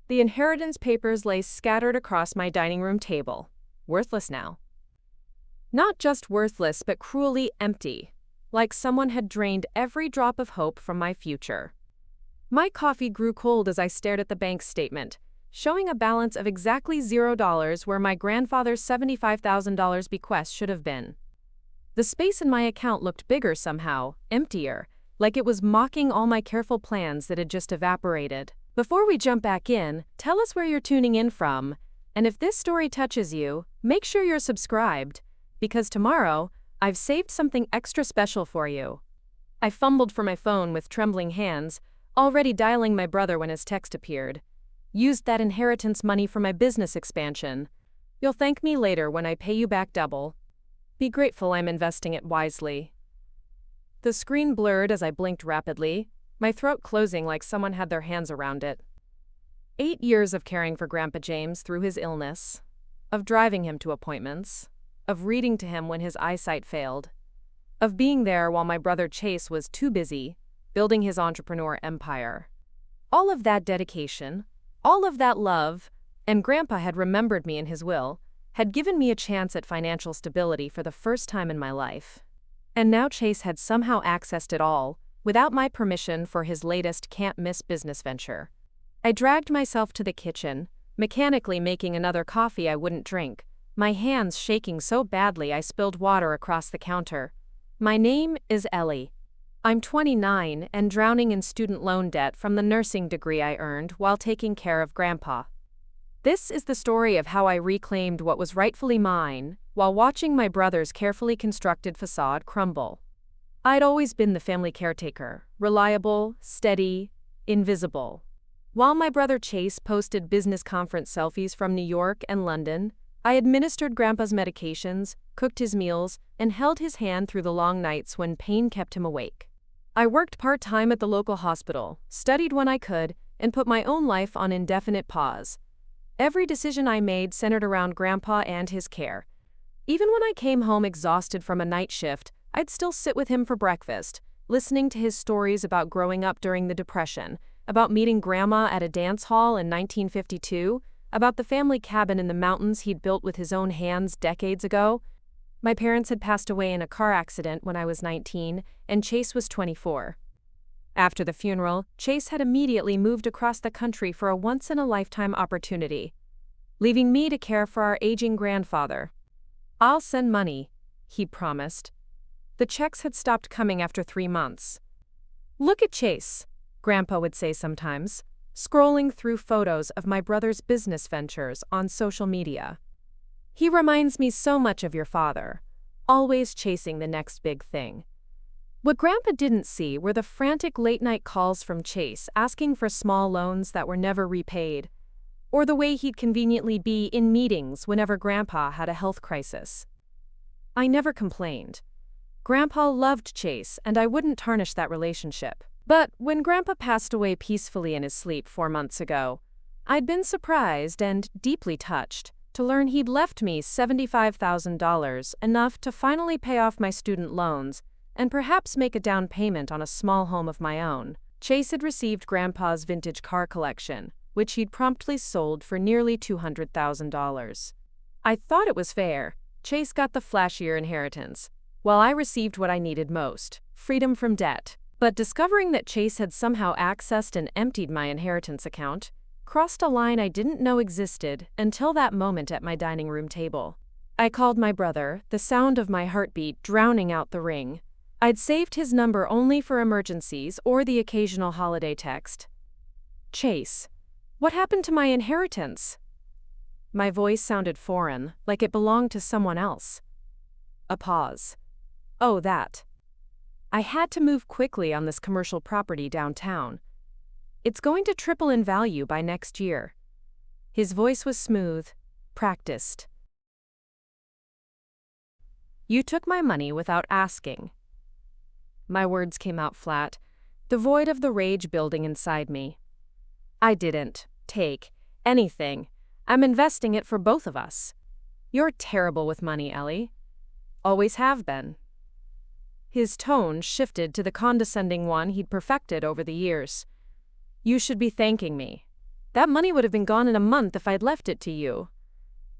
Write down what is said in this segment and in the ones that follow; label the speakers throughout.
Speaker 1: The inheritance papers lay scattered across my dining room table. Worthless now. Not just worthless, but cruelly empty, like someone had drained every drop of hope from my future. My coffee grew cold as I stared at the bank statement, showing a balance of exactly $0 where my grandfather's $75,000 bequest should have been. The space in my account looked bigger somehow, emptier, like it was mocking all my careful plans that had just evaporated. Before we jump back in, tell us where you're tuning in from, and if this story touches you, make sure you're subscribed, because tomorrow, I've saved something extra special for you. I fumbled for my phone with trembling hands, already dialing my brother when his text appeared. Used that inheritance money for my business expansion. You'll thank me later when I pay you back double. Be grateful I'm investing it wisely. The screen blurred as I blinked rapidly, my throat closing like someone had their hands around it. 8 years of caring for Grandpa James through his illness, of driving him to appointments, of reading to him when his eyesight failed, of being there while my brother Chase was too busy, building his entrepreneur empire. All of that dedication, all of that love, and Grandpa had remembered me in his will, had given me a chance at financial stability for the first time in my life. And now Chase had somehow accessed it all, without my permission, for his latest can't-miss business venture. I dragged myself to the kitchen, mechanically making another coffee I wouldn't drink, my hands shaking so badly I spilled water across the counter. My name is Ellie. I'm 29 and drowning in student loan debt from the nursing degree I earned while taking care of Grandpa. This is the story of how I reclaimed what was rightfully mine, while watching my brother's carefully constructed facade crumble. I'd always been the family caretaker, reliable, steady, invisible. While my brother Chase posted business conference selfies from New York and London, I administered Grandpa's medications, cooked his meals, and held his hand through the long nights when pain kept him awake. I worked part-time at the local hospital, studied when I could, and put my own life on indefinite pause. Every decision I made centered around Grandpa and his care. Even when I came home exhausted from a night shift, I'd still sit with him for breakfast, listening to his stories about growing up during the Depression, about meeting Grandma at a dance hall in 1952, about the family cabin in the mountains he'd built with his own hands decades ago. My parents had passed away in a car accident when I was 19, and Chase was 24. After the funeral, Chase had immediately moved across the country for a once-in-a-lifetime opportunity, leaving me to care for our aging grandfather. "I'll send money," he promised. The checks had stopped coming after 3 months. "Look at Chase," Grandpa would say sometimes, scrolling through photos of my brother's business ventures on social media. "He reminds me so much of your father, always chasing the next big thing." What Grandpa didn't see were the frantic late-night calls from Chase asking for small loans that were never repaid, or the way he'd conveniently be in meetings whenever Grandpa had a health crisis. I never complained. Grandpa loved Chase, and I wouldn't tarnish that relationship. But when Grandpa passed away peacefully in his sleep 4 months ago, I'd been surprised and deeply touched to learn he'd left me $75,000, enough to finally pay off my student loans and perhaps make a down payment on a small home of my own. Chase had received Grandpa's vintage car collection, which he'd promptly sold for nearly $200,000. I thought it was fair. Chase got the flashier inheritance, while I received what I needed most, freedom from debt. But discovering that Chase had somehow accessed and emptied my inheritance account crossed a line I didn't know existed until that moment at my dining room table. I called my brother, the sound of my heartbeat drowning out the ring. I'd saved his number only for emergencies or the occasional holiday text. "Chase, what happened to my inheritance?" My voice sounded foreign, like it belonged to someone else. A pause. "Oh, that. I had to move quickly on this commercial property downtown. It's going to triple in value by next year." His voice was smooth, practiced. "You took my money without asking." My words came out flat, the void of the rage building inside me. "I didn't take anything. I'm investing it for both of us." "You're terrible with money, Ellie. Always have been." His tone shifted to the condescending one he'd perfected over the years. "You should be thanking me." That money would have been gone in a month if I'd left it to you."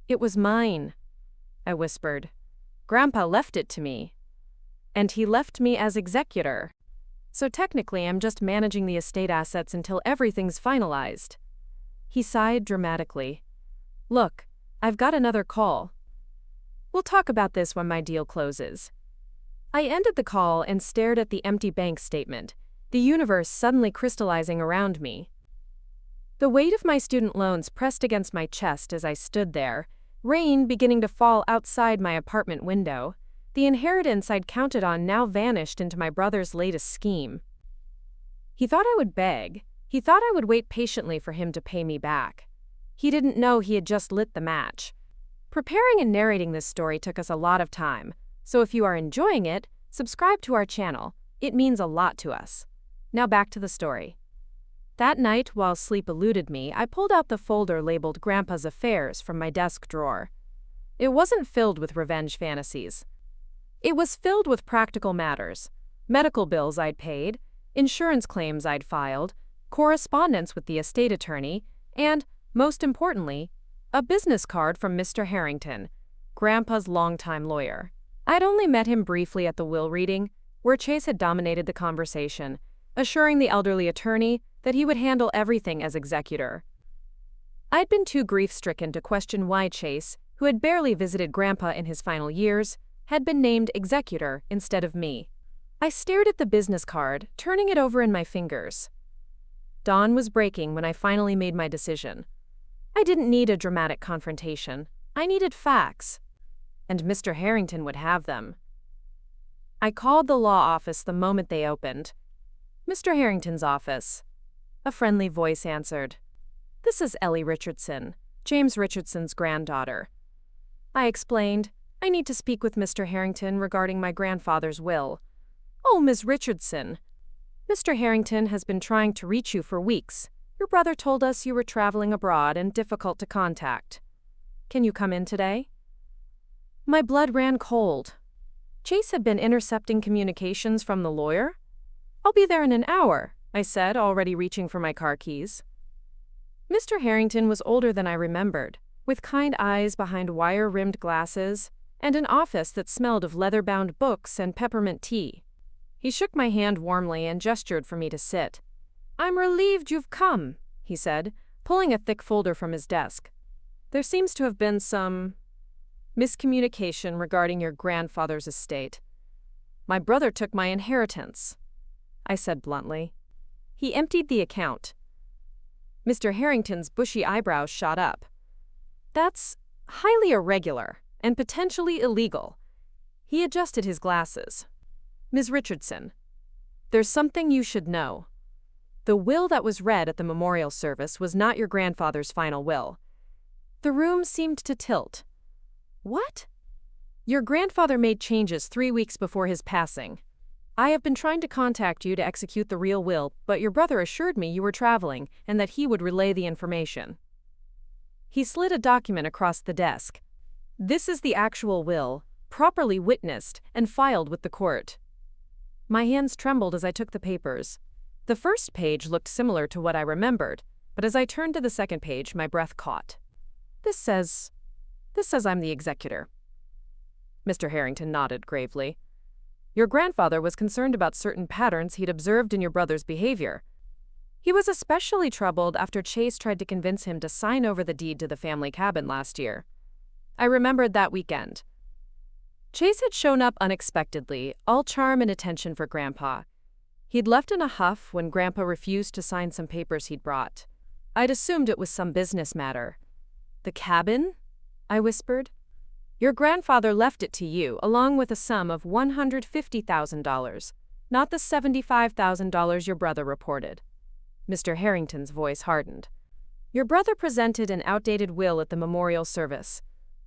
Speaker 1: "It was mine," I whispered. "Grandpa left it to me. And he left me as executor. So technically I'm just managing the estate assets until everything's finalized." He sighed dramatically. "Look, I've got another call. We'll talk about this when my deal closes." I ended the call and stared at the empty bank statement, the universe suddenly crystallizing around me. The weight of my student loans pressed against my chest as I stood there, rain beginning to fall outside my apartment window. The inheritance I'd counted on now vanished into my brother's latest scheme. He thought I would beg. He thought I would wait patiently for him to pay me back. He didn't know he had just lit the match. Preparing and narrating this story took us a lot of time, so if you are enjoying it, subscribe to our channel. It means a lot to us. Now back to the story. That night, while sleep eluded me, I pulled out the folder labeled Grandpa's Affairs from my desk drawer. It wasn't filled with revenge fantasies. It was filled with practical matters: medical bills I'd paid, insurance claims I'd filed, correspondence with the estate attorney, and, most importantly, a business card from Mr. Harrington, Grandpa's longtime lawyer. I'd only met him briefly at the will reading, where Chase had dominated the conversation, assuring the elderly attorney that he would handle everything as executor. I'd been too grief-stricken to question why Chase, who had barely visited Grandpa in his final years, had been named executor instead of me. I stared at the business card, turning it over in my fingers. Dawn was breaking when I finally made my decision. I didn't need a dramatic confrontation. I needed facts. And Mr. Harrington would have them. I called the law office the moment they opened. "Mr. Harrington's office." A friendly voice answered. "This is Ellie Richardson, James Richardson's granddaughter." I explained, "I need to speak with Mr. Harrington regarding my grandfather's will." "Oh, Ms. Richardson. Mr. Harrington has been trying to reach you for weeks. Your brother told us you were traveling abroad and difficult to contact. Can you come in today?" My blood ran cold. Chase had been intercepting communications from the lawyer? "I'll be there in an hour," I said, already reaching for my car keys. Mr. Harrington was older than I remembered, with kind eyes behind wire-rimmed glasses, and an office that smelled of leather-bound books and peppermint tea. He shook my hand warmly and gestured for me to sit. "I'm relieved you've come," he said, pulling a thick folder from his desk. "There seems to have been some miscommunication regarding your grandfather's estate. My brother took my inheritance," I said bluntly. He emptied the account. Mr. Harrington's bushy eyebrows shot up. "That's highly irregular and potentially illegal." He adjusted his glasses. "Ms. Richardson, there's something you should know. The will that was read at the memorial service was not your grandfather's final will." The room seemed to tilt. "What?" "Your grandfather made changes 3 weeks before his passing. I have been trying to contact you to execute the real will, but your brother assured me you were traveling and that he would relay the information." He slid a document across the desk. "This is the actual will, properly witnessed and filed with the court." My hands trembled as I took the papers. The first page looked similar to what I remembered, but as I turned to the second page, my breath caught. This says I'm the executor." Mr. Harrington nodded gravely. "Your grandfather was concerned about certain patterns he'd observed in your brother's behavior. He was especially troubled after Chase tried to convince him to sign over the deed to the family cabin last year. I remembered that weekend. Chase had shown up unexpectedly, all charm and attention for Grandpa. He'd left in a huff when Grandpa refused to sign some papers he'd brought. I'd assumed it was some business matter. "The cabin?" I whispered. "Your grandfather left it to you, along with a sum of $150,000, not the $75,000 your brother reported." Mr. Harrington's voice hardened. "Your brother presented an outdated will at the memorial service,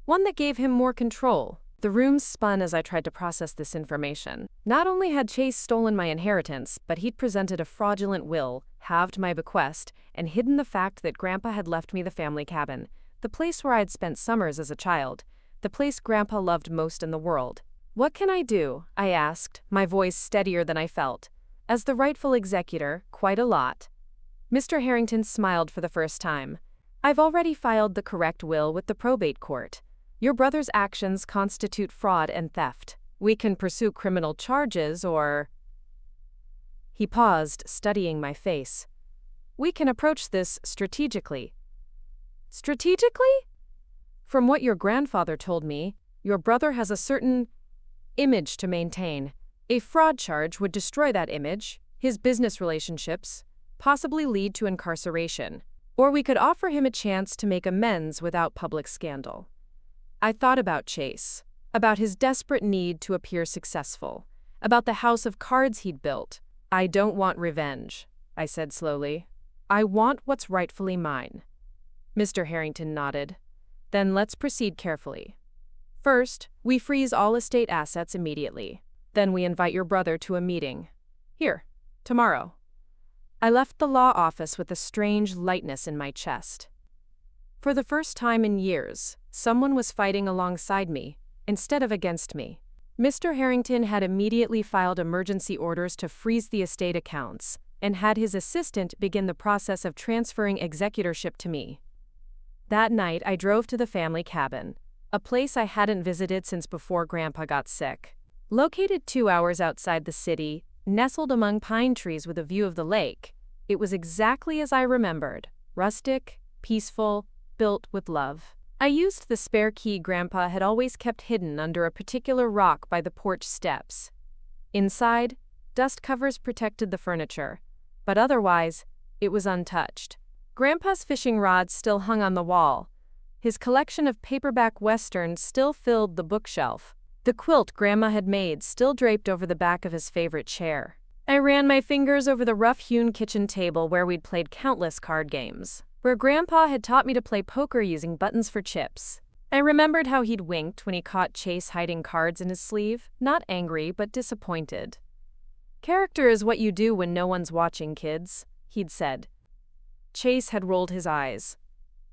Speaker 1: one that gave him more control." The room spun as I tried to process this information. Not only had Chase stolen my inheritance, but he'd presented a fraudulent will, halved my bequest, and hidden the fact that Grandpa had left me the family cabin, the place where I'd spent summers as a child, the place Grandpa loved most in the world. "What can I do?" I asked, my voice steadier than I felt. "As the rightful executor, quite a lot." Mr. Harrington smiled for the first time. I've already filed the correct will with the probate court. Your brother's actions constitute fraud and theft. We can pursue criminal charges or… He paused, studying my face. We can approach this strategically. Strategically? From what your grandfather told me, your brother has a certain image to maintain. A fraud charge would destroy that image, his business relationships, possibly lead to incarceration. Or we could offer him a chance to make amends without public scandal. I thought about Chase, about his desperate need to appear successful, about the house of cards he'd built. I don't want revenge, I said slowly. I want what's rightfully mine. Mr. Harrington nodded. Then let's proceed carefully. First, we freeze all estate assets immediately. Then we invite your brother to a meeting. Here, tomorrow. I left the law office with a strange lightness in my chest. For the first time in years, someone was fighting alongside me, instead of against me. Mr. Harrington had immediately filed emergency orders to freeze the estate accounts, and had his assistant begin the process of transferring executorship to me. That night, I drove to the family cabin, a place I hadn't visited since before Grandpa got sick. Located 2 hours outside the city, nestled among pine trees with a view of the lake, it was exactly as I remembered, rustic, peaceful, built with love. I used the spare key Grandpa had always kept hidden under a particular rock by the porch steps. Inside, dust covers protected the furniture, but otherwise, it was untouched. Grandpa's fishing rod still hung on the wall. His collection of paperback westerns still filled the bookshelf. The quilt Grandma had made still draped over the back of his favorite chair. I ran my fingers over the rough-hewn kitchen table where we'd played countless card games, where Grandpa had taught me to play poker using buttons for chips. I remembered how he'd winked when he caught Chase hiding cards in his sleeve, not angry but disappointed. "Character is what you do when no one's watching, kids," he'd said. Chase had rolled his eyes.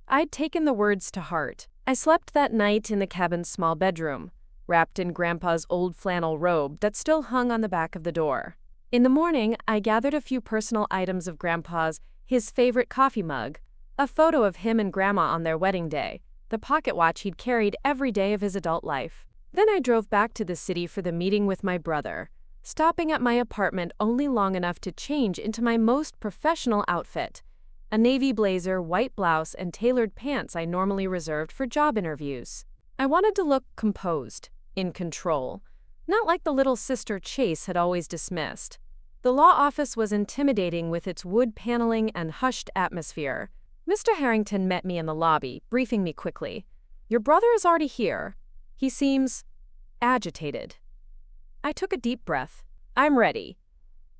Speaker 1: I'd taken the words to heart. I slept that night in the cabin's small bedroom, wrapped in Grandpa's old flannel robe that still hung on the back of the door. In the morning, I gathered a few personal items of Grandpa's, his favorite coffee mug, a photo of him and Grandma on their wedding day, the pocket watch he'd carried every day of his adult life. Then I drove back to the city for the meeting with my brother, stopping at my apartment only long enough to change into my most professional outfit, a navy blazer, white blouse, and tailored pants I normally reserved for job interviews. I wanted to look composed, in control, not like the little sister Chase had always dismissed. The law office was intimidating with its wood paneling and hushed atmosphere. Mr. Harrington met me in the lobby, briefing me quickly. "Your brother is already here. He seems agitated." I took a deep breath. "I'm ready."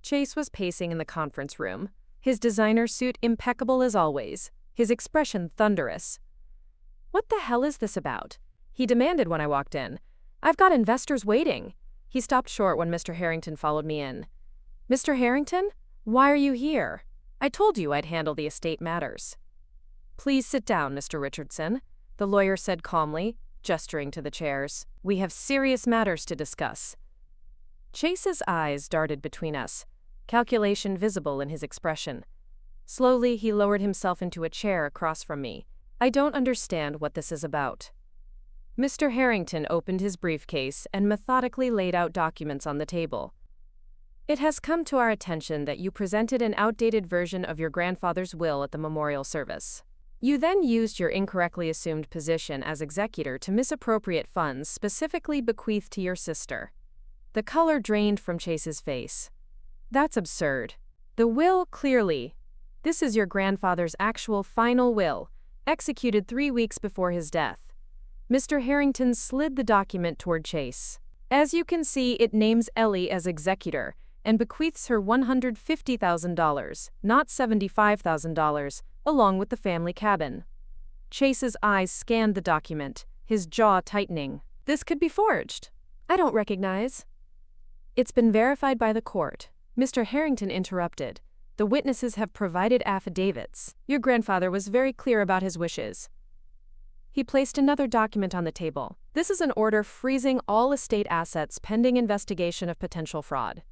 Speaker 1: Chase was pacing in the conference room, his designer suit impeccable as always, his expression thunderous. "What the hell is this about?" he demanded when I walked in. "I've got investors waiting." He stopped short when Mr. Harrington followed me in. "Mr. Harrington, why are you here? I told you I'd handle the estate matters." "Please sit down, Mr. Richardson," the lawyer said calmly, gesturing to the chairs. "We have serious matters to discuss." Chase's eyes darted between us, calculation visible in his expression. Slowly, he lowered himself into a chair across from me. "I don't understand what this is about." Mr. Harrington opened his briefcase and methodically laid out documents on the table. "It has come to our attention that you presented an outdated version of your grandfather's will at the memorial service. You then used your incorrectly assumed position as executor to misappropriate funds specifically bequeathed to your sister." The color drained from Chase's face. "That's absurd. The will, clearly. This is your grandfather's actual final will, executed 3 weeks before his death." Mr. Harrington slid the document toward Chase. "As you can see, it names Ellie as executor and bequeaths her $150,000, not $75,000, along with the family cabin." Chase's eyes scanned the document, his jaw tightening. "This could be forged. I don't recognize." "It's been verified by the court," Mr. Harrington interrupted. "The witnesses have provided affidavits. Your grandfather was very clear about his wishes." He placed another document on the table. "This is an order freezing all estate assets pending investigation of potential fraud."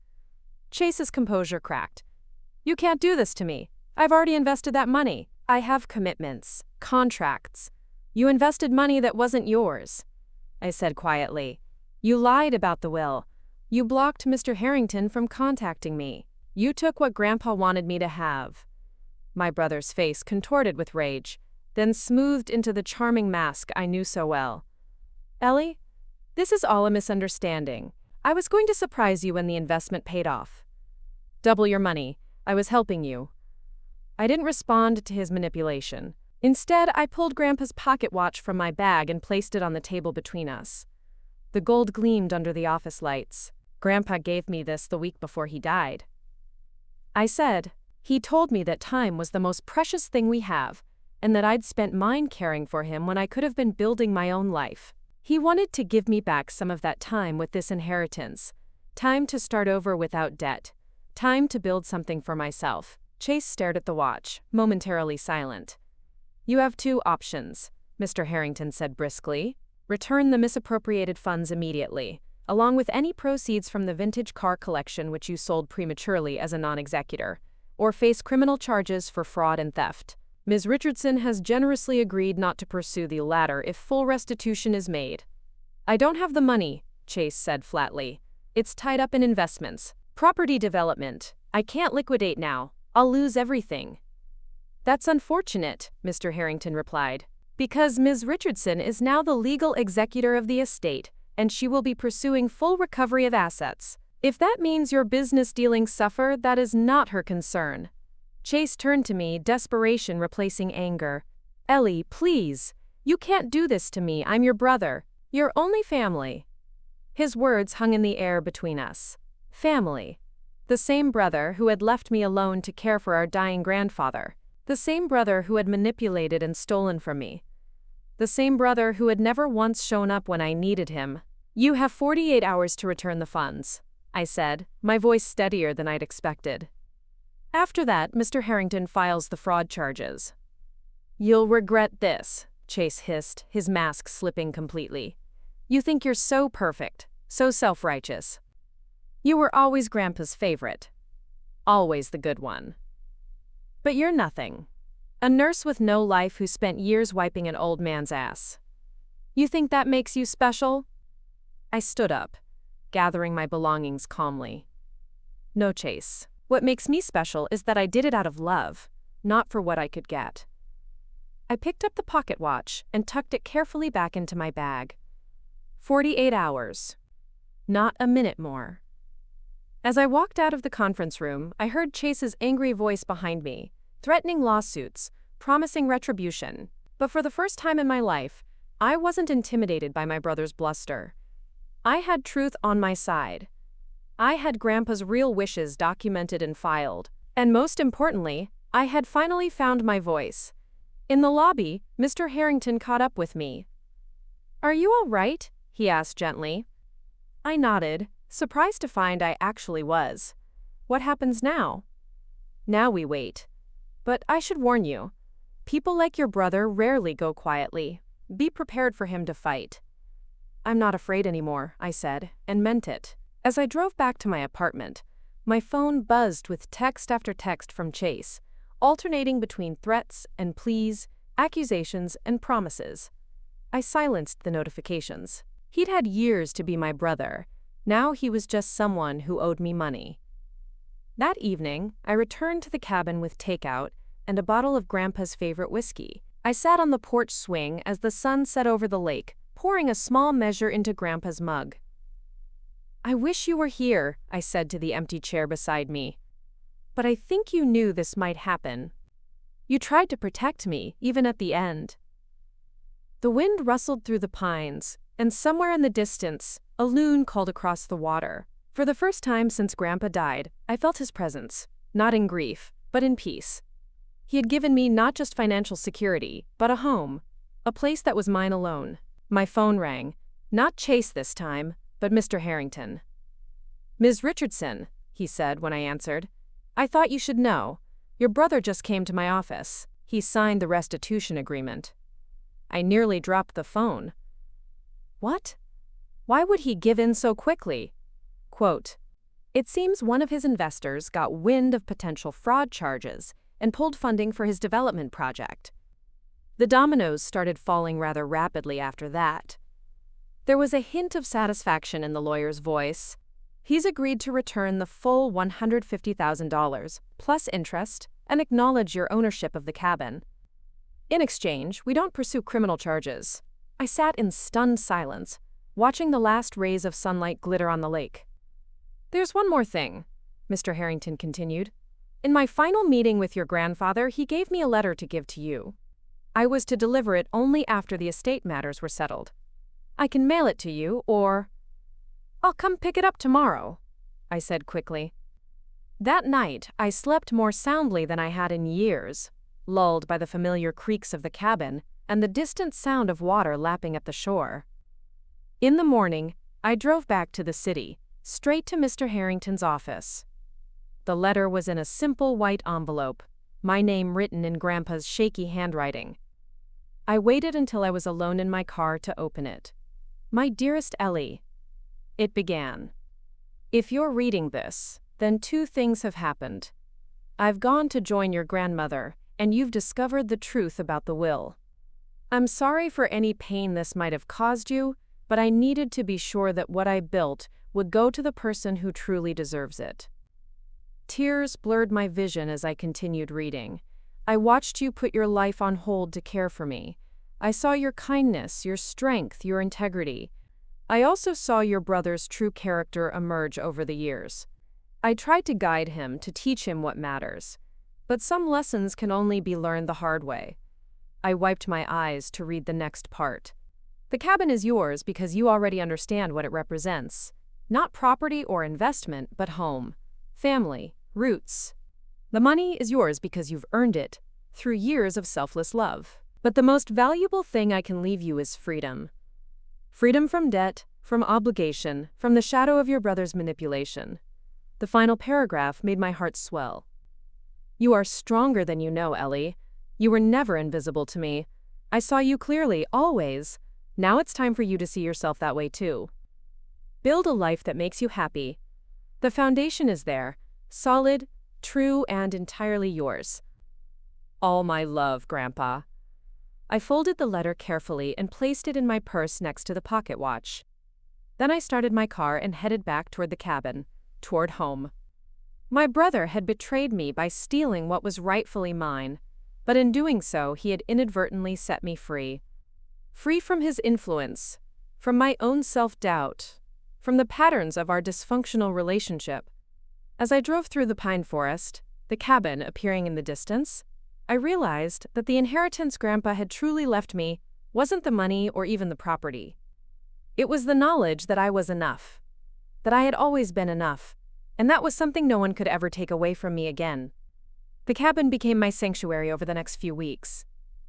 Speaker 1: Chase's composure cracked. "You can't do this to me. I've already invested that money. I have commitments, contracts. You invested money that wasn't yours, I said quietly. You lied about the will. You blocked Mr. Harrington from contacting me. You took what Grandpa wanted me to have. My brother's face contorted with rage, then smoothed into the charming mask I knew so well. Ellie, this is all a misunderstanding. I was going to surprise you when the investment paid off. Double your money. I was helping you. I didn't respond to his manipulation. Instead, I pulled Grandpa's pocket watch from my bag and placed it on the table between us. The gold gleamed under the office lights. Grandpa gave me this the week before he died. I said, he told me that time was the most precious thing we have, and that I'd spent mine caring for him when I could have been building my own life. He wanted to give me back some of that time with this inheritance. Time to start over without debt. Time to build something for myself. Chase stared at the watch, momentarily silent. You have two options, Mr. Harrington said briskly. Return the misappropriated funds immediately, along with any proceeds from the vintage car collection which you sold prematurely as a non-executor, or face criminal charges for fraud and theft. Ms. Richardson has generously agreed not to pursue the latter if full restitution is made. I don't have the money, Chase said flatly. It's tied up in investments. Property development. I can't liquidate now. I'll lose everything. That's unfortunate, Mr. Harrington replied, because Ms. Richardson is now the legal executor of the estate, and she will be pursuing full recovery of assets. If that means your business dealings suffer, that is not her concern. Chase turned to me, desperation replacing anger. Ellie, please. You can't do this to me. I'm your brother. Your only family. His words hung in the air between us. Family. The same brother who had left me alone to care for our dying grandfather. The same brother who had manipulated and stolen from me. The same brother who had never once shown up when I needed him. You have 48 hours to return the funds, I said, my voice steadier than I'd expected. After that, Mr. Harrington files the fraud charges. You'll regret this, Chase hissed, his mask slipping completely. You think you're so perfect, so self-righteous. You were always Grandpa's favorite. Always the good one. But you're nothing. A nurse with no life who spent years wiping an old man's ass. You think that makes you special? I stood up, gathering my belongings calmly. No, Chase. What makes me special is that I did it out of love, not for what I could get. I picked up the pocket watch and tucked it carefully back into my bag. 48 hours. Not a minute more. As I walked out of the conference room, I heard Chase's angry voice behind me, threatening lawsuits, promising retribution. But for the first time in my life, I wasn't intimidated by my brother's bluster. I had truth on my side. I had Grandpa's real wishes documented and filed. And most importantly, I had finally found my voice. In the lobby, Mr. Harrington caught up with me. Are you all right? He asked gently. I nodded, surprised to find I actually was. What happens now? Now we wait. But I should warn you, people like your brother rarely go quietly. Be prepared for him to fight. I'm not afraid anymore, I said, and meant it. As I drove back to my apartment, my phone buzzed with text after text from Chase, alternating between threats and pleas, accusations and promises. I silenced the notifications. He'd had years to be my brother. Now he was just someone who owed me money. That evening, I returned to the cabin with takeout and a bottle of Grandpa's favorite whiskey. I sat on the porch swing as the sun set over the lake, pouring a small measure into Grandpa's mug. I wish you were here, I said to the empty chair beside me. But I think you knew this might happen. You tried to protect me, even at the end. The wind rustled through the pines, and somewhere in the distance, a loon called across the water. For the first time since Grandpa died, I felt his presence, not in grief, but in peace. He had given me not just financial security, but a home, a place that was mine alone. My phone rang, not Chase this time, but Mr. Harrington. Ms. Richardson, he said when I answered. I thought you should know. Your brother just came to my office. He signed the restitution agreement. I nearly dropped the phone. What? Why would he give in so quickly? Quote, it seems one of his investors got wind of potential fraud charges and pulled funding for his development project. The dominoes started falling rather rapidly after that. There was a hint of satisfaction in the lawyer's voice. He's agreed to return the full $150,000, plus interest, and acknowledge your ownership of the cabin. In exchange, we don't pursue criminal charges. I sat in stunned silence, watching the last rays of sunlight glitter on the lake. There's one more thing, Mr. Harrington continued. In my final meeting with your grandfather, he gave me a letter to give to you. I was to deliver it only after the estate matters were settled. I can mail it to you, or I'll come pick it up tomorrow, I said quickly. That night, I slept more soundly than I had in years, lulled by the familiar creaks of the cabin and the distant sound of water lapping at the shore. In the morning, I drove back to the city, straight to Mr. Harrington's office. The letter was in a simple white envelope, my name written in Grandpa's shaky handwriting. I waited until I was alone in my car to open it. My dearest Ellie, it began. If you're reading this, then two things have happened. I've gone to join your grandmother, and you've discovered the truth about the will. I'm sorry for any pain this might have caused you, but I needed to be sure that what I built would go to the person who truly deserves it. Tears blurred my vision as I continued reading. I watched you put your life on hold to care for me. I saw your kindness, your strength, your integrity. I also saw your brother's true character emerge over the years. I tried to guide him, to teach him what matters. But some lessons can only be learned the hard way. I wiped my eyes to read the next part. The cabin is yours because you already understand what it represents. Not property or investment, but home, family, roots. The money is yours because you've earned it through years of selfless love. But the most valuable thing I can leave you is freedom. Freedom from debt, from obligation, from the shadow of your brother's manipulation. The final paragraph made my heart swell. You are stronger than you know, Ellie. You were never invisible to me. I saw you clearly, always. Now it's time for you to see yourself that way too. Build a life that makes you happy. The foundation is there, solid, true, and entirely yours. All my love, Grandpa. I folded the letter carefully and placed it in my purse next to the pocket watch. Then I started my car and headed back toward the cabin, toward home. My brother had betrayed me by stealing what was rightfully mine, but in doing so he had inadvertently set me free. Free from his influence, from my own self-doubt, from the patterns of our dysfunctional relationship. As I drove through the pine forest, the cabin appearing in the distance, I realized that the inheritance Grandpa had truly left me wasn't the money or even the property. It was the knowledge that I was enough, that I had always been enough, and that was something no one could ever take away from me again. The cabin became my sanctuary over the next few weeks.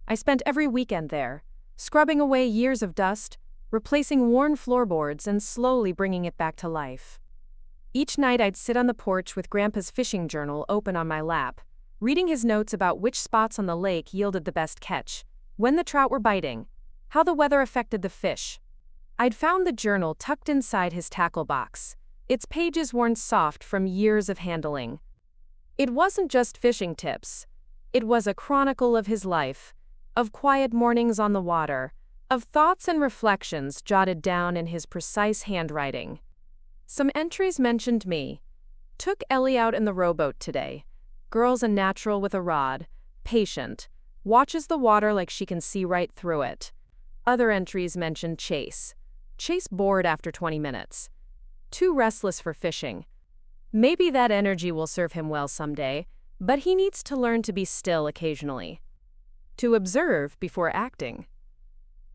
Speaker 1: I spent every weekend there, scrubbing away years of dust, replacing worn floorboards, and slowly bringing it back to life. Each night I'd sit on the porch with Grandpa's fishing journal open on my lap, reading his notes about which spots on the lake yielded the best catch, when the trout were biting, how the weather affected the fish. I'd found the journal tucked inside his tackle box, its pages worn soft from years of handling. It wasn't just fishing tips. It was a chronicle of his life, of quiet mornings on the water, of thoughts and reflections jotted down in his precise handwriting. Some entries mentioned me. Took Ellie out in the rowboat today. Girl's a natural with a rod, patient, watches the water like she can see right through it. Other entries mentioned Chase. Chase bored after 20 minutes. Too restless for fishing. Maybe that energy will serve him well someday, but he needs to learn to be still occasionally. To observe before acting.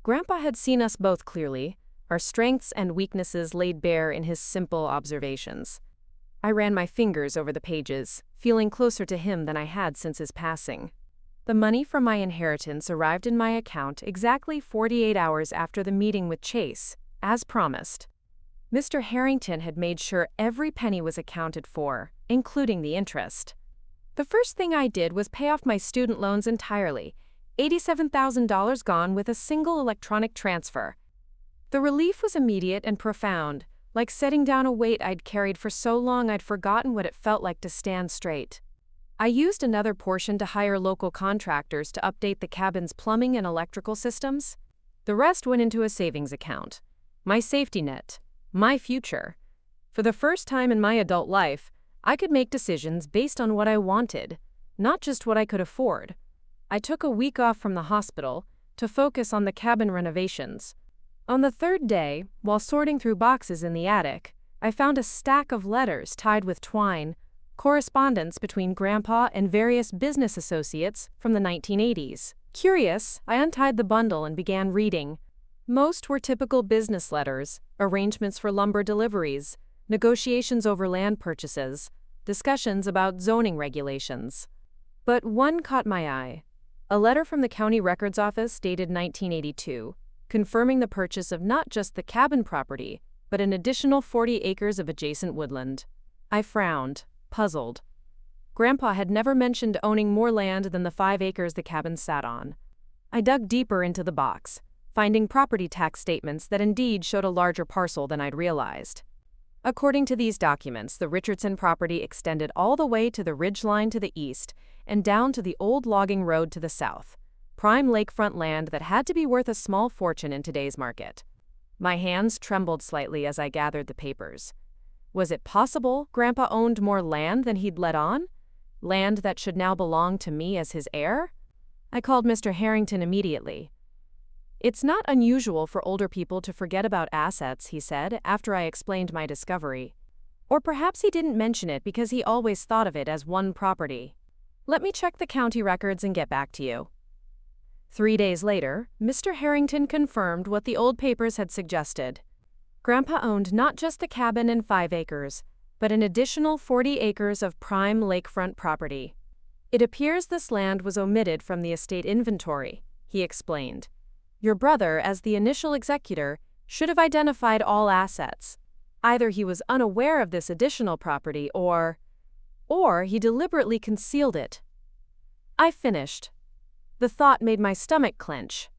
Speaker 1: Grandpa had seen us both clearly, our strengths and weaknesses laid bare in his simple observations. I ran my fingers over the pages, feeling closer to him than I had since his passing. The money from my inheritance arrived in my account exactly 48 hours after the meeting with Chase, as promised. Mr. Harrington had made sure every penny was accounted for, including the interest. The first thing I did was pay off my student loans entirely, $87,000 gone with a single electronic transfer. The relief was immediate and profound, like setting down a weight I'd carried for so long I'd forgotten what it felt like to stand straight. I used another portion to hire local contractors to update the cabin's plumbing and electrical systems. The rest went into a savings account. My safety net. My future. For the first time in my adult life, I could make decisions based on what I wanted, not just what I could afford. I took a week off from the hospital to focus on the cabin renovations. On the third day, while sorting through boxes in the attic, I found a stack of letters tied with twine, correspondence between Grandpa and various business associates from the 1980s. Curious, I untied the bundle and began reading. Most were typical business letters, arrangements for lumber deliveries, negotiations over land purchases, discussions about zoning regulations. But one caught my eye. A letter from the county records office dated 1982, confirming the purchase of not just the cabin property, but an additional 40 acres of adjacent woodland. I frowned, puzzled. Grandpa had never mentioned owning more land than the 5 acres the cabin sat on. I dug deeper into the box, finding property tax statements that indeed showed a larger parcel than I'd realized. According to these documents, the Richardson property extended all the way to the ridgeline to the east and down to the old logging road to the south, prime lakefront land that had to be worth a small fortune in today's market. My hands trembled slightly as I gathered the papers. Was it possible Grandpa owned more land than he'd let on? Land that should now belong to me as his heir? I called Mr. Harrington immediately. "It's not unusual for older people to forget about assets," he said after I explained my discovery. Or perhaps he didn't mention it because he always thought of it as one property. Let me check the county records and get back to you. 3 days later, Mr. Harrington confirmed what the old papers had suggested. Grandpa owned not just the cabin and 5 acres, but an additional 40 acres of prime lakefront property. "It appears this land was omitted from the estate inventory," he explained. "Your brother, as the initial executor, should have identified all assets. Either he was unaware of this additional property or he deliberately concealed it." I finished. The thought made my stomach clench.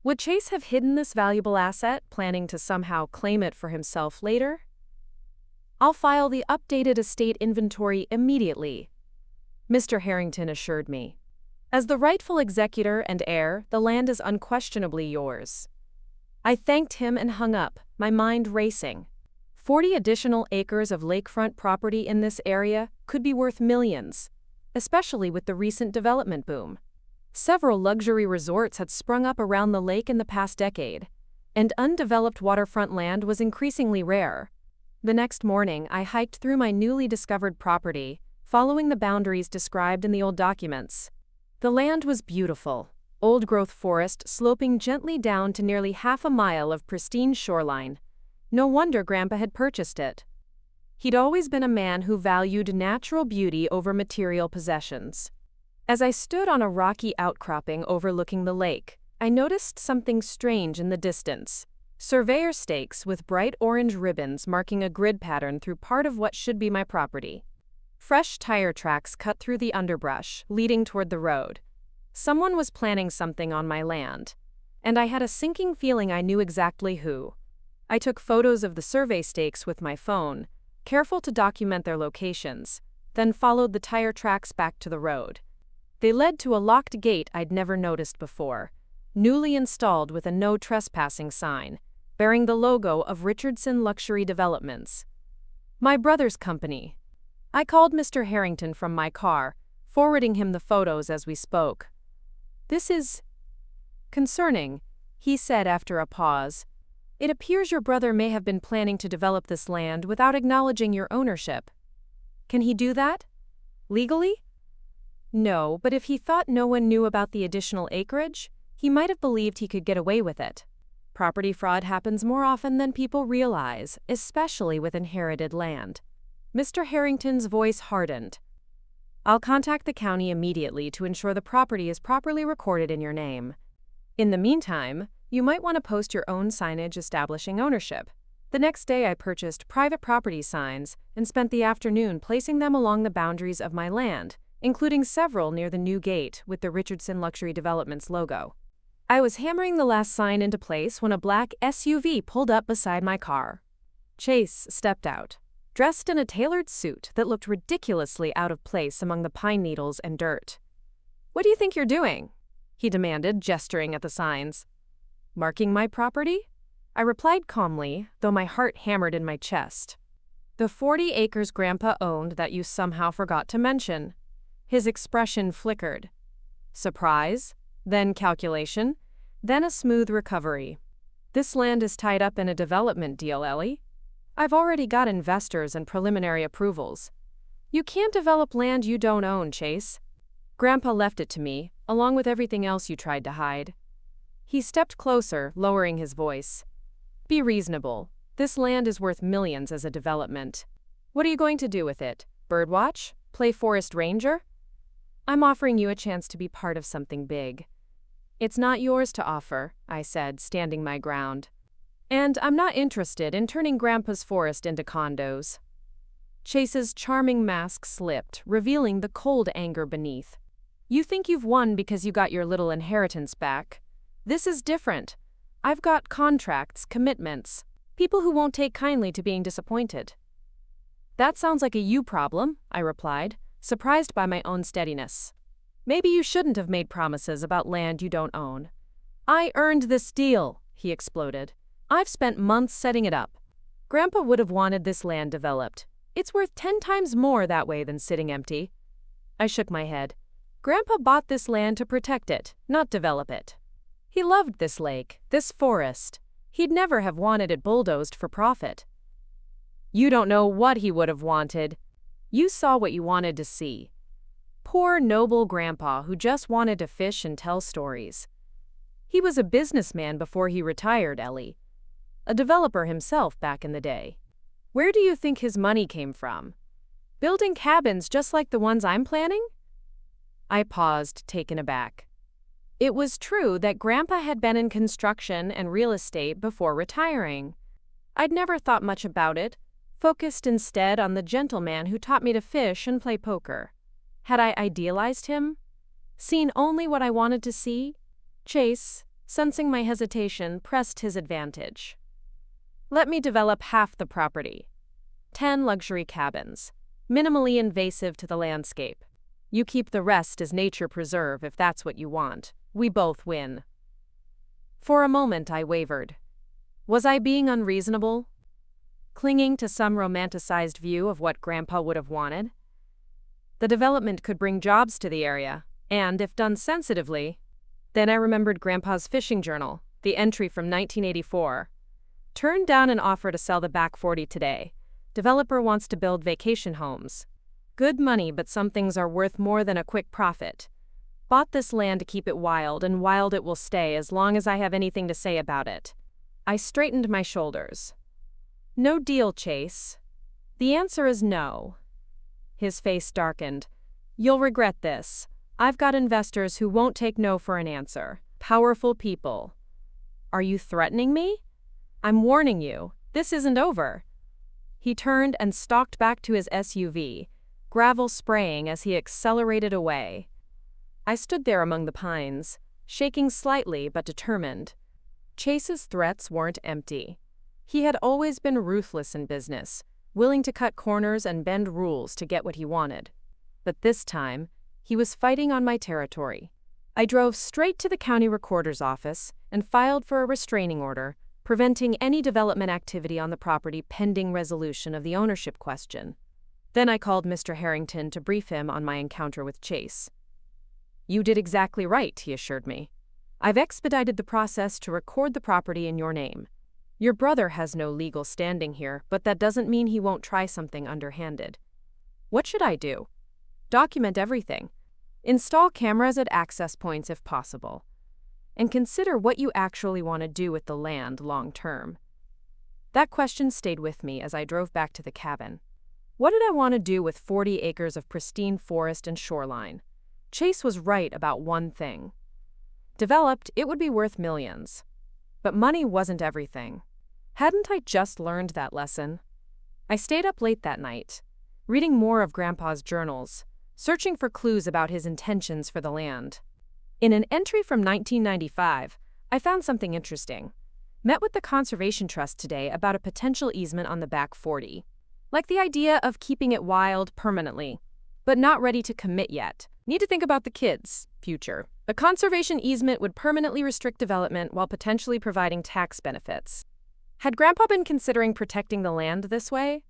Speaker 1: Would Chase have hidden this valuable asset, planning to somehow claim it for himself later? "I'll file the updated estate inventory immediately," Mr. Harrington assured me. "As the rightful executor and heir, the land is unquestionably yours." I thanked him and hung up, my mind racing. 40 additional acres of lakefront property in this area could be worth millions, especially with the recent development boom. Several luxury resorts had sprung up around the lake in the past decade, and undeveloped waterfront land was increasingly rare. The next morning, I hiked through my newly discovered property, following the boundaries described in the old documents. The land was beautiful, old-growth forest sloping gently down to nearly half a mile of pristine shoreline. No wonder Grandpa had purchased it. He'd always been a man who valued natural beauty over material possessions. As I stood on a rocky outcropping overlooking the lake, I noticed something strange in the distance. Surveyor stakes with bright orange ribbons marking a grid pattern through part of what should be my property. Fresh tire tracks cut through the underbrush, leading toward the road. Someone was planning something on my land, and I had a sinking feeling I knew exactly who. I took photos of the survey stakes with my phone, careful to document their locations, then followed the tire tracks back to the road. They led to a locked gate I'd never noticed before, newly installed with a no trespassing sign, bearing the logo of Richardson Luxury Developments. My brother's company. I called Mr. Harrington from my car, forwarding him the photos as we spoke. "This is concerning," he said after a pause. "It appears your brother may have been planning to develop this land without acknowledging your ownership. Can he do that? Legally?" "No, but if he thought no one knew about the additional acreage, he might have believed he could get away with it. Property fraud happens more often than people realize, especially with inherited land." Mr. Harrington's voice hardened. "I'll contact the county immediately to ensure the property is properly recorded in your name. In the meantime, you might want to post your own signage establishing ownership." The next day I purchased private property signs and spent the afternoon placing them along the boundaries of my land, including several near the new gate with the Richardson Luxury Developments logo. I was hammering the last sign into place when a black SUV pulled up beside my car. Chase stepped out. dressed in a tailored suit that looked ridiculously out of place among the pine needles and dirt. "What do you think you're doing?" he demanded, gesturing at the signs. "Marking my property?" I replied calmly, though my heart hammered in my chest. "The 40 acres Grandpa owned that you somehow forgot to mention." His expression flickered. Surprise, then calculation, then a smooth recovery. "This land is tied up in a development deal, Ellie. I've already got investors and preliminary approvals. You can't develop land you don't own, Chase. Grandpa left it to me, along with everything else you tried to hide." He stepped closer, lowering his voice. "Be reasonable. This land is worth millions as a development. What are you going to do with it? Birdwatch? Play forest ranger? I'm offering you a chance to be part of something big." "It's not yours to offer," I said, standing my ground. "And I'm not interested in turning Grandpa's forest into condos." Chase's charming mask slipped, revealing the cold anger beneath. "You think you've won because you got your little inheritance back. This is different. I've got contracts, commitments, people who won't take kindly to being disappointed." "That sounds like a you problem," I replied, surprised by my own steadiness. "Maybe you shouldn't have made promises about land you don't own." "I earned this deal," he exploded. "I've spent months setting it up. Grandpa would have wanted this land developed. It's worth 10 times more that way than sitting empty." I shook my head. "Grandpa bought this land to protect it, not develop it. He loved this lake, this forest. He'd never have wanted it bulldozed for profit." "You don't know what he would have wanted. You saw what you wanted to see. Poor, noble Grandpa who just wanted to fish and tell stories. He was a businessman before he retired, Ellie. A developer himself back in the day. Where do you think his money came from? Building cabins just like the ones I'm planning?" I paused, taken aback. It was true that Grandpa had been in construction and real estate before retiring. I'd never thought much about it, focused instead on the gentleman who taught me to fish and play poker. Had I idealized him? Seen only what I wanted to see? Chase, sensing my hesitation, pressed his advantage. "Let me develop half the property. 10 luxury cabins, minimally invasive to the landscape. You keep the rest as nature preserve if that's what you want. We both win." For a moment I wavered. Was I being unreasonable? Clinging to some romanticized view of what Grandpa would have wanted? The development could bring jobs to the area, and if done sensitively. Then I remembered Grandpa's fishing journal, the entry from 1984. "Turned down an offer to sell the back 40 today. Developer wants to build vacation homes. Good money, but some things are worth more than a quick profit. Bought this land to keep it wild, and wild it will stay as long as I have anything to say about it." I straightened my shoulders. "No deal, Chase. The answer is no." His face darkened. "You'll regret this. I've got investors who won't take no for an answer. Powerful people." "Are you threatening me?" "I'm warning you. This isn't over." He turned and stalked back to his SUV, gravel spraying as he accelerated away. I stood there among the pines, shaking slightly but determined. Chase's threats weren't empty. He had always been ruthless in business, willing to cut corners and bend rules to get what he wanted. But this time, he was fighting on my territory. I drove straight to the county recorder's office and filed for a restraining order, preventing any development activity on the property pending resolution of the ownership question. Then I called Mr. Harrington to brief him on my encounter with Chase. "You did exactly right," he assured me. "I've expedited the process to record the property in your name. Your brother has no legal standing here, but that doesn't mean he won't try something underhanded." "What should I do?" "Document everything. Install cameras at access points if possible. And consider what you actually want to do with the land long term." That question stayed with me as I drove back to the cabin. What did I want to do with 40 acres of pristine forest and shoreline? Chase was right about one thing. Developed, it would be worth millions. But money wasn't everything. Hadn't I just learned that lesson? I stayed up late that night, reading more of Grandpa's journals, searching for clues about his intentions for the land. In an entry from 1995, I found something interesting. Met with the Conservation Trust today about a potential easement on the back 40. Like the idea of keeping it wild permanently, but not ready to commit yet. Need to think about the kids' future. A conservation easement would permanently restrict development while potentially providing tax benefits. Had Grandpa been considering protecting the land this way?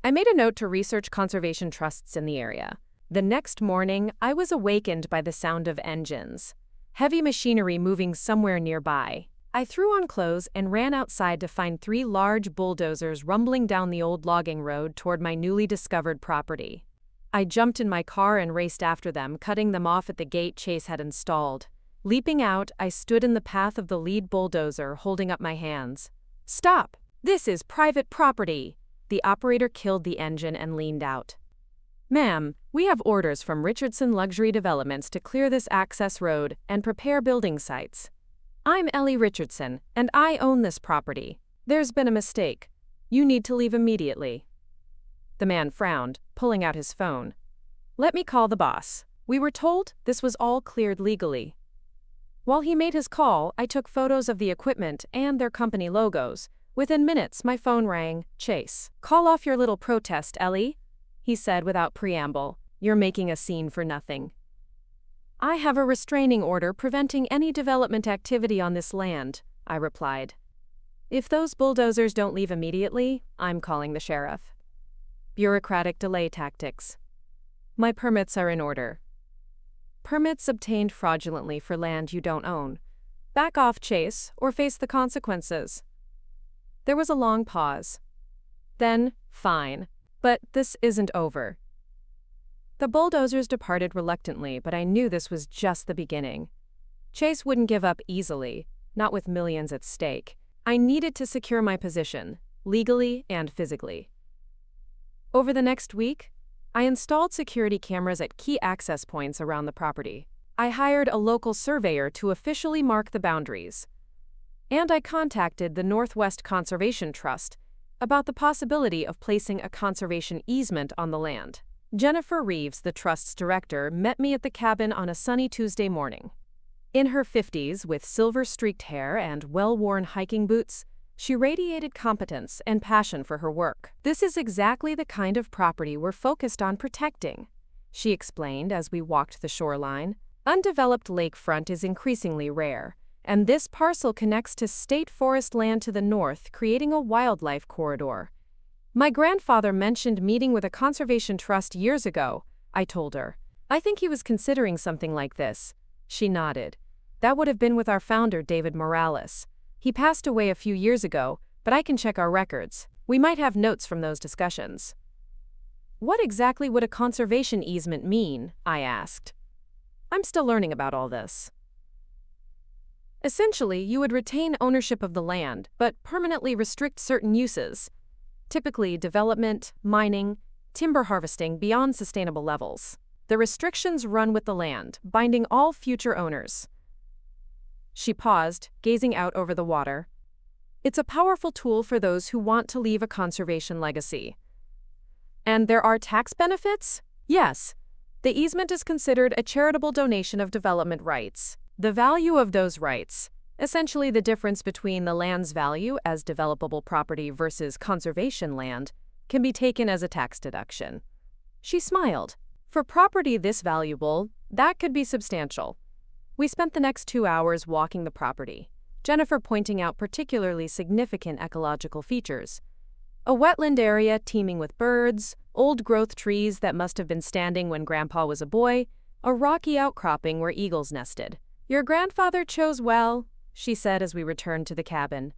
Speaker 1: I made a note to research conservation trusts in the area. The next morning, I was awakened by the sound of engines. Heavy machinery moving somewhere nearby. I threw on clothes and ran outside to find 3 large bulldozers rumbling down the old logging road toward my newly discovered property. I jumped in my car and raced after them, cutting them off at the gate Chase had installed. Leaping out, I stood in the path of the lead bulldozer, holding up my hands. "Stop! This is private property!" The operator killed the engine and leaned out. "Ma'am, we have orders from Richardson Luxury Developments to clear this access road and prepare building sites. I'm Ellie Richardson, and I own this property. There's been a mistake. You need to leave immediately." The man frowned, pulling out his phone. "Let me call the boss. We were told this was all cleared legally." While he made his call, I took photos of the equipment and their company logos. Within minutes, my phone rang. "Chase, call off your little protest, Ellie," he said without preamble. "You're making a scene for nothing." "I have a restraining order preventing any development activity on this land," I replied. "If those bulldozers don't leave immediately, I'm calling the sheriff." Bureaucratic delay tactics. My permits are in order. Permits obtained fraudulently for land you don't own. Back off, Chase, or face the consequences. There was a long pause. Then, fine. But this isn't over. The bulldozers departed reluctantly, but I knew this was just the beginning. Chase wouldn't give up easily, not with millions at stake. I needed to secure my position, legally and physically. Over the next week, I installed security cameras at key access points around the property. I hired a local surveyor to officially mark the boundaries. And I contacted the Northwest Conservation Trust about the possibility of placing a conservation easement on the land. Jennifer Reeves, the trust's director, met me at the cabin on a sunny Tuesday morning. In her 50s, with silver-streaked hair and well-worn hiking boots, she radiated competence and passion for her work. "This is exactly the kind of property we're focused on protecting," she explained as we walked the shoreline. "Undeveloped lakefront is increasingly rare, and this parcel connects to state forest land to the north, creating a wildlife corridor." "My grandfather mentioned meeting with a conservation trust years ago," I told her. "I think he was considering something like this." She nodded. "That would have been with our founder, David Morales. He passed away a few years ago, but I can check our records. We might have notes from those discussions." "What exactly would a conservation easement mean?" I asked. "I'm still learning about all this." "Essentially, you would retain ownership of the land, but permanently restrict certain uses. Typically development, mining, timber harvesting beyond sustainable levels. The restrictions run with the land, binding all future owners." She paused, gazing out over the water. "It's a powerful tool for those who want to leave a conservation legacy." "And there are tax benefits?" "Yes. The easement is considered a charitable donation of development rights. The value of those rights, essentially the difference between the land's value as developable property versus conservation land, can be taken as a tax deduction." She smiled. "For property this valuable, that could be substantial." We spent the next 2 hours walking the property, Jennifer pointing out particularly significant ecological features. A wetland area teeming with birds, old-growth trees that must have been standing when Grandpa was a boy, a rocky outcropping where eagles nested. "Your grandfather chose well," she said as we returned to the cabin.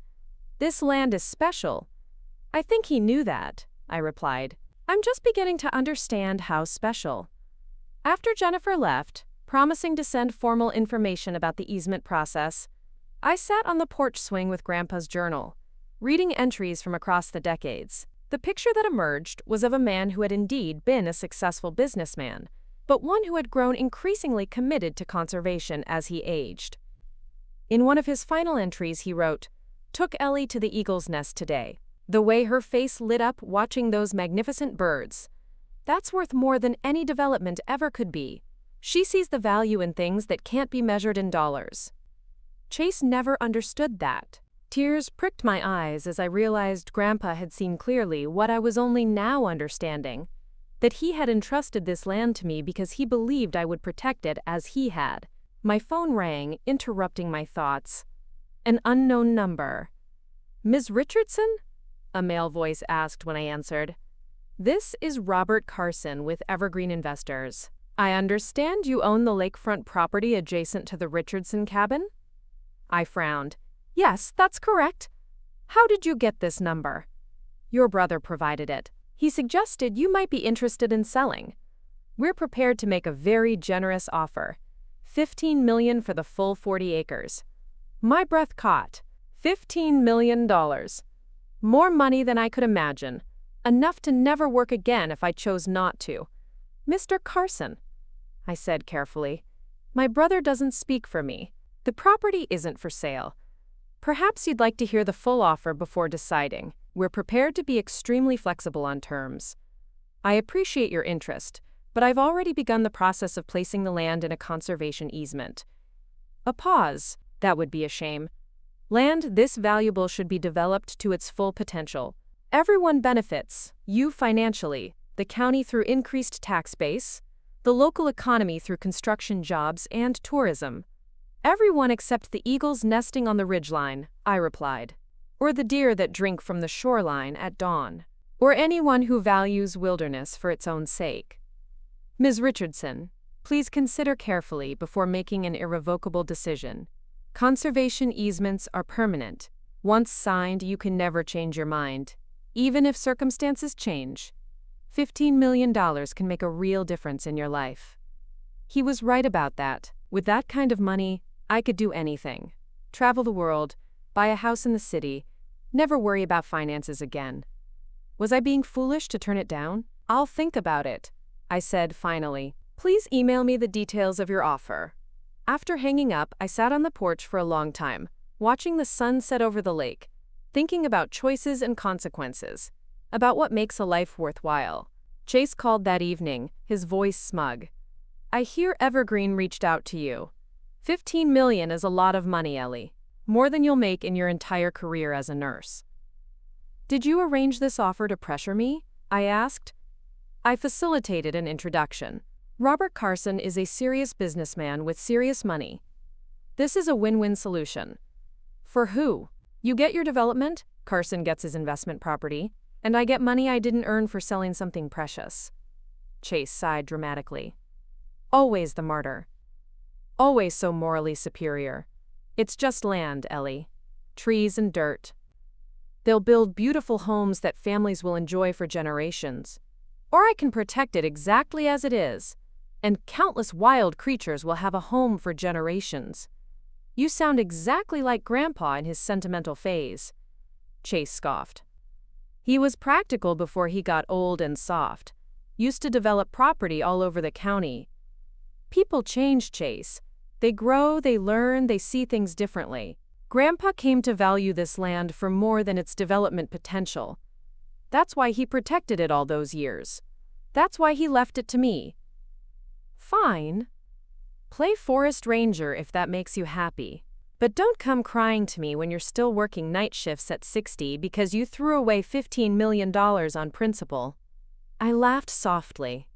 Speaker 1: "This land is special." "I think he knew that," I replied. "I'm just beginning to understand how special." After Jennifer left, promising to send formal information about the easement process, I sat on the porch swing with Grandpa's journal, reading entries from across the decades. The picture that emerged was of a man who had indeed been a successful businessman, but one who had grown increasingly committed to conservation as he aged. In one of his final entries he wrote, "Took Ellie to the eagle's nest today. The way her face lit up watching those magnificent birds. That's worth more than any development ever could be. She sees the value in things that can't be measured in dollars." Chase never understood that. Tears pricked my eyes as I realized Grandpa had seen clearly what I was only now understanding, that he had entrusted this land to me because he believed I would protect it as he had. My phone rang, interrupting my thoughts. An unknown number. "Ms. Richardson?" a male voice asked when I answered. "This is Robert Carson with Evergreen Investors. I understand you own the lakefront property adjacent to the Richardson cabin?" I frowned. "Yes, that's correct. How did you get this number?" "Your brother provided it. He suggested you might be interested in selling. We're prepared to make a very generous offer. $15 million for the full 40 acres. My breath caught. $15 million. More money than I could imagine. Enough to never work again if I chose not to. "Mr. Carson," I said carefully, "my brother doesn't speak for me. The property isn't for sale. Perhaps you'd like to hear the full offer before deciding. We're prepared to be extremely flexible on terms. I appreciate your interest, but I've already begun the process of placing the land in a conservation easement." A pause. That would be a shame. Land this valuable should be developed to its full potential. Everyone benefits, you financially, the county through increased tax base, the local economy through construction jobs and tourism. "Everyone except the eagles nesting on the ridgeline," I replied, "or the deer that drink from the shoreline at dawn, or anyone who values wilderness for its own sake. Ms. Richardson, please consider carefully before making an irrevocable decision. Conservation easements are permanent. Once signed, you can never change your mind, even if circumstances change. $15 million can make a real difference in your life." He was right about that. With that kind of money, I could do anything. Travel the world, buy a house in the city, never worry about finances again. Was I being foolish to turn it down? "I'll think about it," I said finally. "Please email me the details of your offer." After hanging up, I sat on the porch for a long time, watching the sun set over the lake, thinking about choices and consequences, about what makes a life worthwhile. Chase called that evening, his voice smug. "I hear Evergreen reached out to you. $15 million is a lot of money, Ellie. More than you'll make in your entire career as a nurse." "Did you arrange this offer to pressure me?" I asked. I facilitated an introduction. Robert Carson is a serious businessman with serious money. This is a win-win solution. For who? You get your development, Carson gets his investment property, and I get money I didn't earn for selling something precious. Chase sighed dramatically. Always the martyr. Always so morally superior. It's just land, Ellie. Trees and dirt. They'll build beautiful homes that families will enjoy for generations. Or I can protect it exactly as it is, and countless wild creatures will have a home for generations. You sound exactly like Grandpa in his sentimental phase. Chase scoffed. He was practical before he got old and soft. Used to develop property all over the county. People change, Chase. They grow, they learn, they see things differently. Grandpa came to value this land for more than its development potential. That's why he protected it all those years. That's why he left it to me. Fine. Play forest ranger if that makes you happy. But don't come crying to me when you're still working night shifts at 60 because you threw away $15 million on principle. I laughed softly.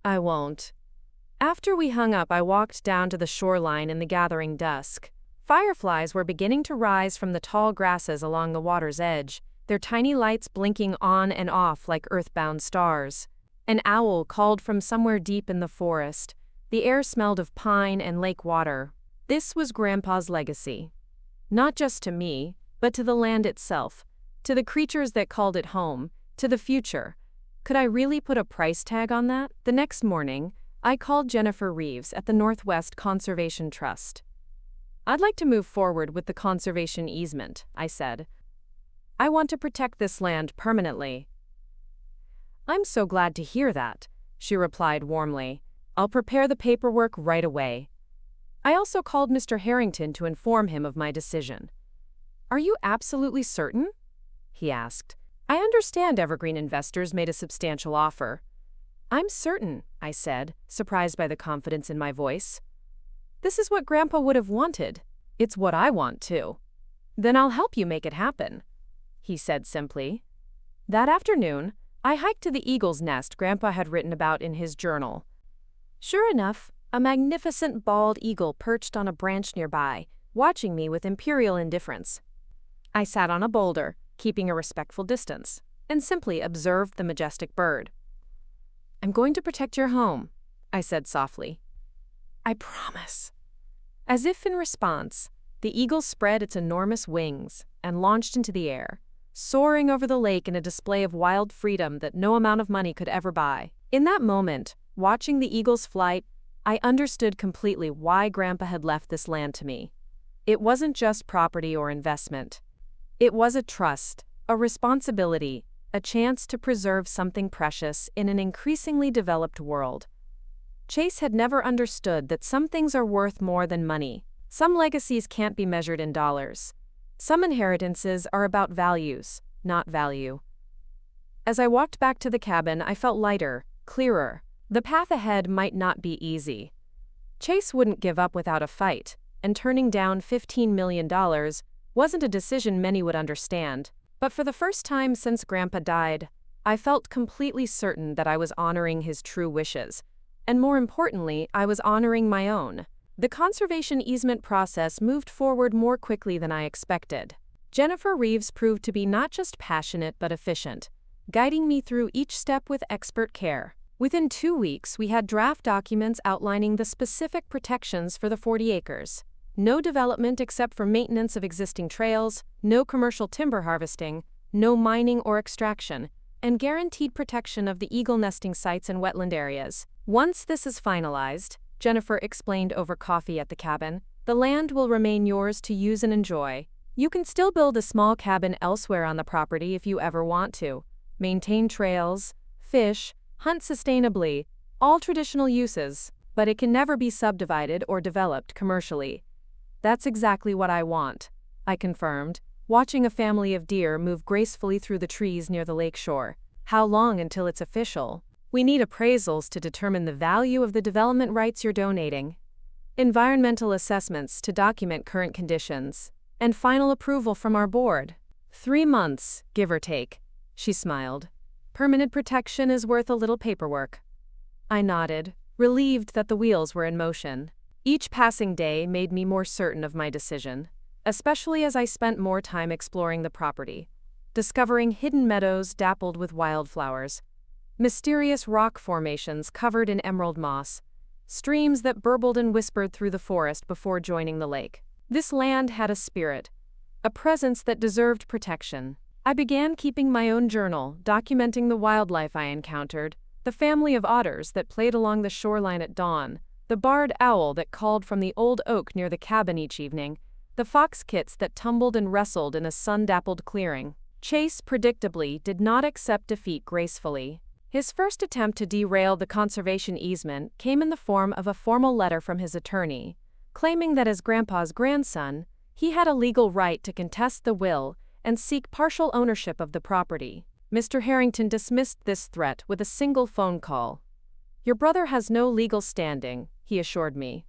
Speaker 1: I won't. After we hung up, I walked down to the shoreline in the gathering dusk. Fireflies were beginning to rise from the tall grasses along the water's edge, their tiny lights blinking on and off like earthbound stars. An owl called from somewhere deep in the forest. The air smelled of pine and lake water. This was Grandpa's legacy. Not just to me, but to the land itself, to the creatures that called it home, to the future. Could I really put a price tag on that? The next morning, I called Jennifer Reeves at the Northwest Conservation Trust. "I'd like to move forward with the conservation easement," I said. "I want to protect this land permanently." "I'm so glad to hear that," she replied warmly. "I'll prepare the paperwork right away." I also called Mr. Harrington to inform him of my decision. "Are you absolutely certain?" he asked. "I understand Evergreen Investors made a substantial offer." "I'm certain," I said, surprised by the confidence in my voice. "This is what Grandpa would have wanted. It's what I want, too." Then I'll help you make it happen, he said simply. That afternoon, I hiked to the eagle's nest Grandpa had written about in his journal. Sure enough, a magnificent bald eagle perched on a branch nearby, watching me with imperial indifference. I sat on a boulder, keeping a respectful distance, and simply observed the majestic bird. I'm going to protect your home, I said softly. I promise. As if in response, the eagle spread its enormous wings and launched into the air, soaring over the lake in a display of wild freedom that no amount of money could ever buy. In that moment, watching the eagle's flight, I understood completely why Grandpa had left this land to me. It wasn't just property or investment. It was a trust, a responsibility, a chance to preserve something precious in an increasingly developed world. Chase had never understood that some things are worth more than money. Some legacies can't be measured in dollars. Some inheritances are about values, not value. As I walked back to the cabin, I felt lighter, clearer. The path ahead might not be easy. Chase wouldn't give up without a fight, and turning down $15 million wasn't a decision many would understand. But for the first time since Grandpa died, I felt completely certain that I was honoring his true wishes. And more importantly, I was honoring my own. The conservation easement process moved forward more quickly than I expected. Jennifer Reeves proved to be not just passionate but efficient, guiding me through each step with expert care. Within 2 weeks, we had draft documents outlining the specific protections for the 40 acres. No development except for maintenance of existing trails, no commercial timber harvesting, no mining or extraction, and guaranteed protection of the eagle nesting sites and wetland areas. Once this is finalized, Jennifer explained over coffee at the cabin, the land will remain yours to use and enjoy. You can still build a small cabin elsewhere on the property if you ever want to. Maintain trails, fish, hunt sustainably, all traditional uses, but it can never be subdivided or developed commercially. That's exactly what I want, I confirmed, watching a family of deer move gracefully through the trees near the lake shore. How long until it's official? We need appraisals to determine the value of the development rights you're donating, environmental assessments to document current conditions, and final approval from our board. 3 months, give or take, she smiled. Permanent protection is worth a little paperwork. I nodded, relieved that the wheels were in motion. Each passing day made me more certain of my decision, especially as I spent more time exploring the property, discovering hidden meadows dappled with wildflowers, mysterious rock formations covered in emerald moss, streams that burbled and whispered through the forest before joining the lake. This land had a spirit, a presence that deserved protection. I began keeping my own journal, documenting the wildlife I encountered, the family of otters that played along the shoreline at dawn, the barred owl that called from the old oak near the cabin each evening, the fox kits that tumbled and wrestled in a sun-dappled clearing. Chase, predictably, did not accept defeat gracefully. His first attempt to derail the conservation easement came in the form of a formal letter from his attorney, claiming that as Grandpa's grandson, he had a legal right to contest the will and seek partial ownership of the property. Mr. Harrington dismissed this threat with a single phone call. Your brother has no legal standing, he assured me.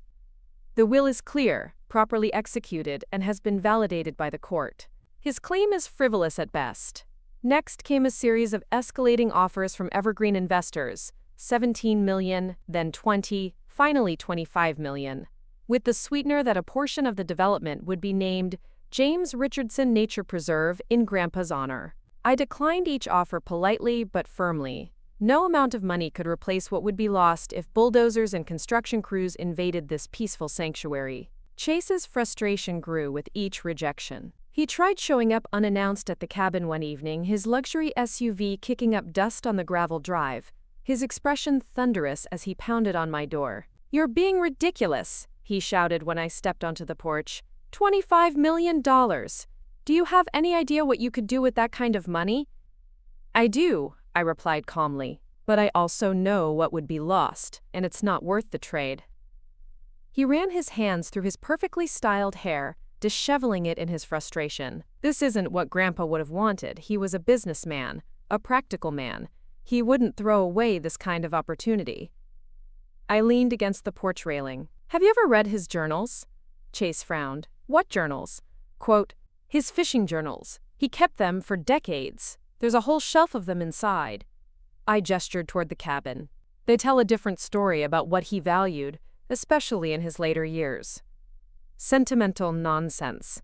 Speaker 1: The will is clear, properly executed, and has been validated by the court. His claim is frivolous at best. Next came a series of escalating offers from evergreen investors, $17 million, then $20, finally $25 million, with the sweetener that a portion of the development would be named James Richardson Nature Preserve in Grandpa's honor. I declined each offer politely but firmly. No amount of money could replace what would be lost if bulldozers and construction crews invaded this peaceful sanctuary. Chase's frustration grew with each rejection. He tried showing up unannounced at the cabin one evening, his luxury SUV kicking up dust on the gravel drive, his expression thunderous as he pounded on my door. You're being ridiculous, he shouted when I stepped onto the porch. $25 million. Do you have any idea what you could do with that kind of money? I do, I replied calmly, but I also know what would be lost, and it's not worth the trade. He ran his hands through his perfectly styled hair, disheveling it in his frustration. This isn't what Grandpa would have wanted. He was a businessman, a practical man. He wouldn't throw away this kind of opportunity. I leaned against the porch railing. Have you ever read his journals? Chase frowned. What journals? Quote, His fishing journals. He kept them for decades. There's a whole shelf of them inside. I gestured toward the cabin. They tell a different story about what he valued, especially in his later years. Sentimental nonsense.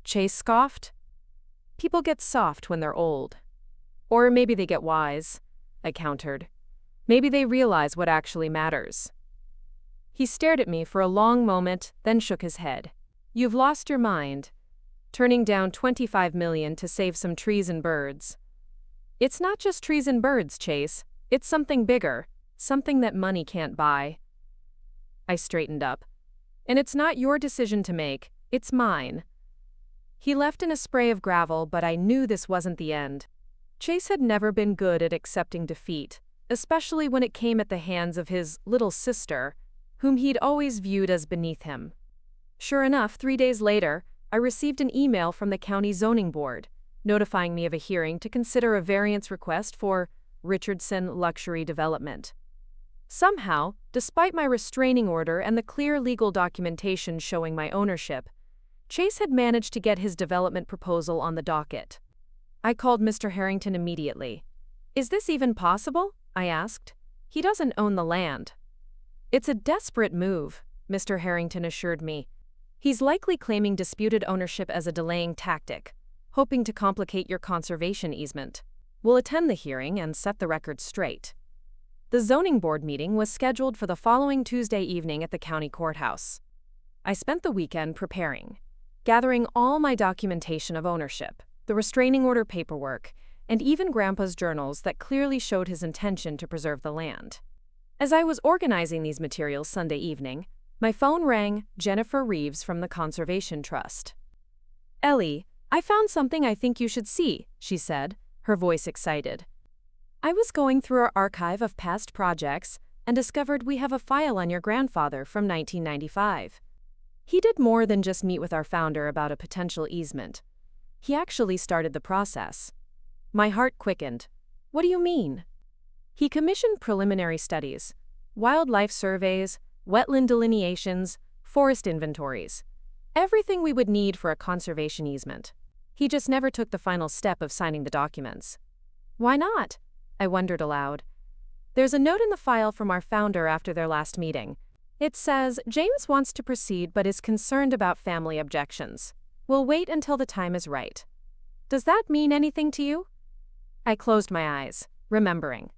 Speaker 1: Chase scoffed. People get soft when they're old. Or maybe they get wise, I countered. Maybe they realize what actually matters. He stared at me for a long moment, then shook his head. You've lost your mind. Turning down $25 million to save some trees and birds. It's not just trees and birds, Chase. It's something bigger, something that money can't buy. I straightened up. And it's not your decision to make, it's mine. He left in a spray of gravel, but I knew this wasn't the end. Chase had never been good at accepting defeat, especially when it came at the hands of his little sister, whom he'd always viewed as beneath him. Sure enough, 3 days later, I received an email from the county zoning board, notifying me of a hearing to consider a variance request for Richardson Luxury Development. Somehow, despite my restraining order and the clear legal documentation showing my ownership, Chase had managed to get his development proposal on the docket. I called Mr. Harrington immediately. Is this even possible? I asked. He doesn't own the land. It's a desperate move, Mr. Harrington assured me. He's likely claiming disputed ownership as a delaying tactic, hoping to complicate your conservation easement. We'll attend the hearing and set the record straight. The zoning board meeting was scheduled for the following Tuesday evening at the county courthouse. I spent the weekend preparing, gathering all my documentation of ownership, the restraining order paperwork, and even Grandpa's journals that clearly showed his intention to preserve the land. As I was organizing these materials Sunday evening, my phone rang. Jennifer Reeves from the Conservation Trust. Ellie, I found something I think you should see, she said, her voice excited. I was going through our archive of past projects and discovered we have a file on your grandfather from 1995. He did more than just meet with our founder about a potential easement. He actually started the process. My heart quickened. What do you mean? He commissioned preliminary studies, wildlife surveys, wetland delineations, forest inventories. Everything we would need for a conservation easement. He just never took the final step of signing the documents. Why not? I wondered aloud. There's a note in the file from our founder after their last meeting. It says, James wants to proceed but is concerned about family objections. We'll wait until the time is right. Does that mean anything to you? I closed my eyes, remembering.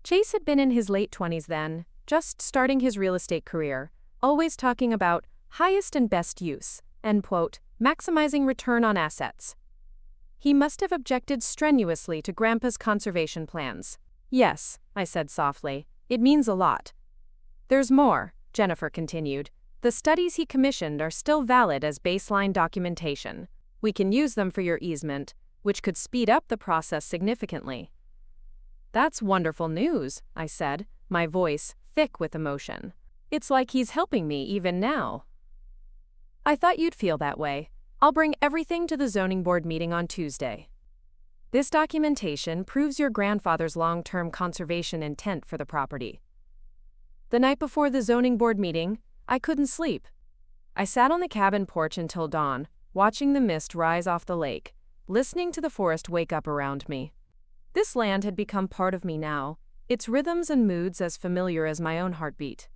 Speaker 1: Chase had been in his late 20s then, just starting his real estate career, always talking about highest and best use, end quote, maximizing return on assets. He must have objected strenuously to Grandpa's conservation plans. Yes, I said softly, it means a lot. There's more, Jennifer continued. The studies he commissioned are still valid as baseline documentation. We can use them for your easement, which could speed up the process significantly. That's wonderful news, I said, my voice thick with emotion. It's like he's helping me even now. I thought you'd feel that way. I'll bring everything to the zoning board meeting on Tuesday. This documentation proves your grandfather's long-term conservation intent for the property. The night before the zoning board meeting, I couldn't sleep. I sat on the cabin porch until dawn, watching the mist rise off the lake, listening to the forest wake up around me. This land had become part of me now, its rhythms and moods as familiar as my own heartbeat.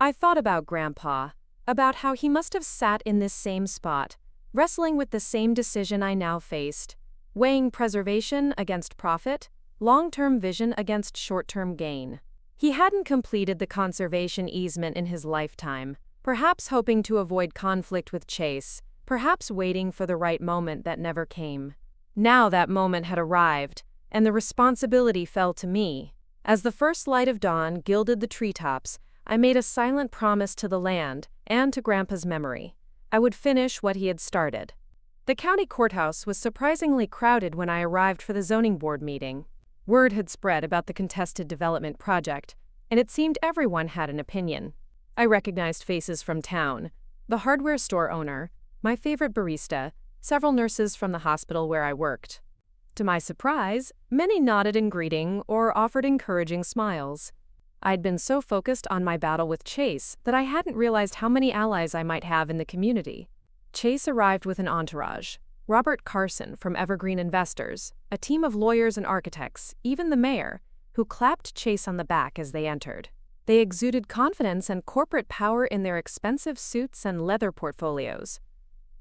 Speaker 1: I thought about Grandpa, about how he must have sat in this same spot, wrestling with the same decision I now faced, weighing preservation against profit, long-term vision against short-term gain. He hadn't completed the conservation easement in his lifetime, perhaps hoping to avoid conflict with Chase, perhaps waiting for the right moment that never came. Now that moment had arrived, and the responsibility fell to me. As the first light of dawn gilded the treetops, I made a silent promise to the land and to Grandpa's memory. I would finish what he had started. The county courthouse was surprisingly crowded when I arrived for the zoning board meeting. Word had spread about the contested development project, and it seemed everyone had an opinion. I recognized faces from town, the hardware store owner, my favorite barista, several nurses from the hospital where I worked. To my surprise, many nodded in greeting or offered encouraging smiles. I'd been so focused on my battle with Chase that I hadn't realized how many allies I might have in the community. Chase arrived with an entourage, Robert Carson from Evergreen Investors, a team of lawyers and architects, even the mayor, who clapped Chase on the back as they entered. They exuded confidence and corporate power in their expensive suits and leather portfolios.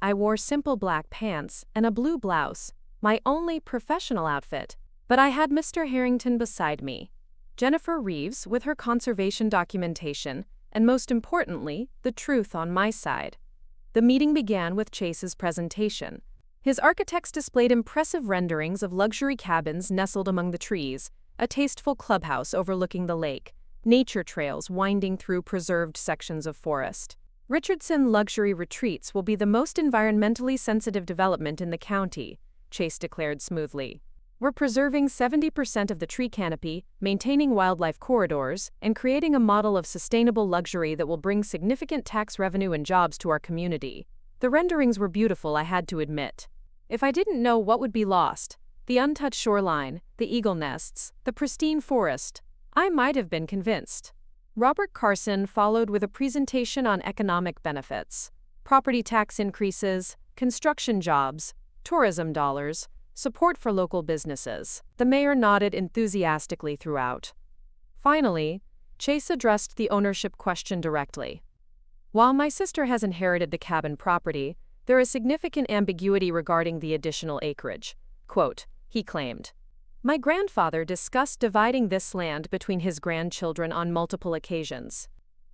Speaker 1: I wore simple black pants and a blue blouse, my only professional outfit, but I had Mr. Harrington beside me, Jennifer Reeves with her conservation documentation, and most importantly, the truth on my side. The meeting began with Chase's presentation. His architects displayed impressive renderings of luxury cabins nestled among the trees, a tasteful clubhouse overlooking the lake, nature trails winding through preserved sections of forest. Richardson Luxury Retreats will be the most environmentally sensitive development in the county, Chase declared smoothly. We're preserving 70% of the tree canopy, maintaining wildlife corridors, and creating a model of sustainable luxury that will bring significant tax revenue and jobs to our community. The renderings were beautiful, I had to admit. If I didn't know what would be lost, the untouched shoreline, the eagle nests, the pristine forest, I might have been convinced. Robert Carson followed with a presentation on economic benefits, property tax increases, construction jobs, tourism dollars, support for local businesses. The mayor nodded enthusiastically throughout. Finally, Chase addressed the ownership question directly. While my sister has inherited the cabin property, there is significant ambiguity regarding the additional acreage. Quote, he claimed. My grandfather discussed dividing this land between his grandchildren on multiple occasions.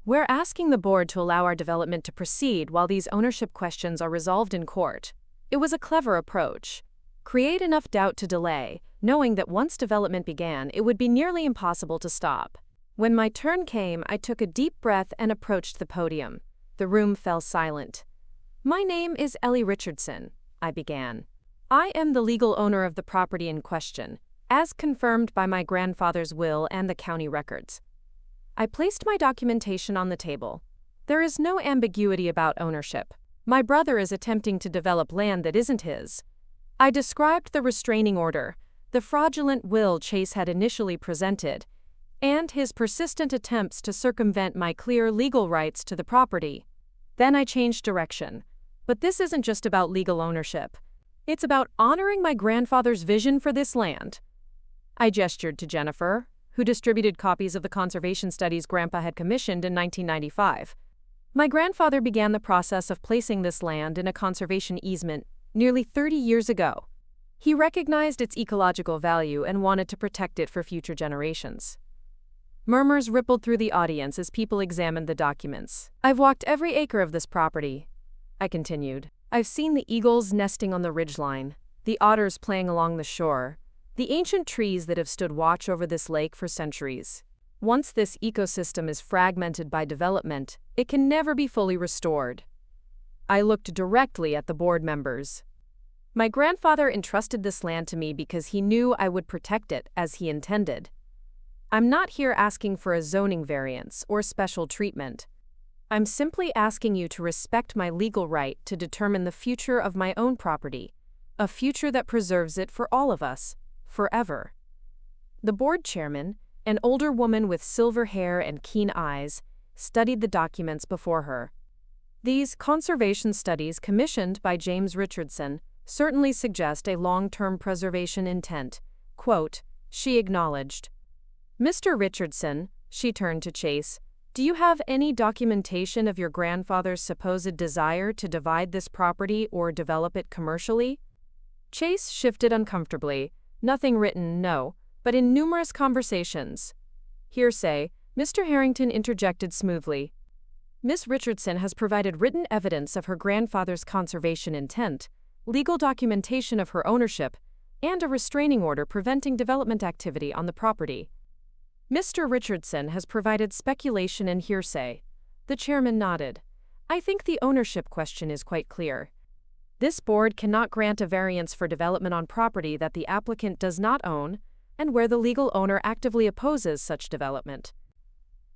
Speaker 1: We're asking the board to allow our development to proceed while these ownership questions are resolved in court. It was a clever approach. Create enough doubt to delay, knowing that once development began, it would be nearly impossible to stop. When my turn came, I took a deep breath and approached the podium. The room fell silent. My name is Ellie Richardson, I began. I am the legal owner of the property in question, as confirmed by my grandfather's will and the county records. I placed my documentation on the table. There is no ambiguity about ownership. My brother is attempting to develop land that isn't his. I described the restraining order, the fraudulent will Chase had initially presented, and his persistent attempts to circumvent my clear legal rights to the property. Then I changed direction. But this isn't just about legal ownership. It's about honoring my grandfather's vision for this land. I gestured to Jennifer, who distributed copies of the conservation studies Grandpa had commissioned in 1995. My grandfather began the process of placing this land in a conservation easement nearly 30 years ago. He recognized its ecological value and wanted to protect it for future generations. Murmurs rippled through the audience as people examined the documents. I've walked every acre of this property, I continued. I've seen the eagles nesting on the ridgeline, the otters playing along the shore, the ancient trees that have stood watch over this lake for centuries. Once this ecosystem is fragmented by development, it can never be fully restored. I looked directly at the board members. My grandfather entrusted this land to me because he knew I would protect it as he intended. I'm not here asking for a zoning variance or special treatment. I'm simply asking you to respect my legal right to determine the future of my own property, a future that preserves it for all of us, forever. The board chairman, an older woman with silver hair and keen eyes, studied the documents before her. These conservation studies commissioned by James Richardson certainly suggest a long-term preservation intent. Quote, she acknowledged. Mr. Richardson, she turned to Chase, do you have any documentation of your grandfather's supposed desire to divide this property or develop it commercially? Chase shifted uncomfortably. Nothing written, no, but in numerous conversations. Hearsay, Mr. Harrington interjected smoothly. Miss Richardson has provided written evidence of her grandfather's conservation intent, legal documentation of her ownership, and a restraining order preventing development activity on the property. Mr. Richardson has provided speculation and hearsay. The chairman nodded. I think the ownership question is quite clear. This board cannot grant a variance for development on property that the applicant does not own and where the legal owner actively opposes such development.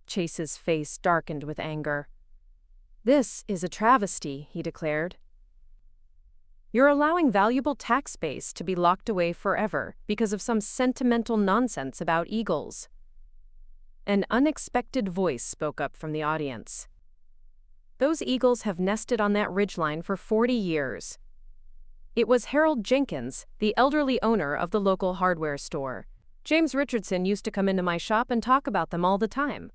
Speaker 1: Chase's face darkened with anger. This is a travesty, he declared. You're allowing valuable tax base to be locked away forever because of some sentimental nonsense about eagles. An unexpected voice spoke up from the audience. Those eagles have nested on that ridgeline for 40 years. It was Harold Jenkins, the elderly owner of the local hardware store. James Richardson used to come into my shop and talk about them all the time.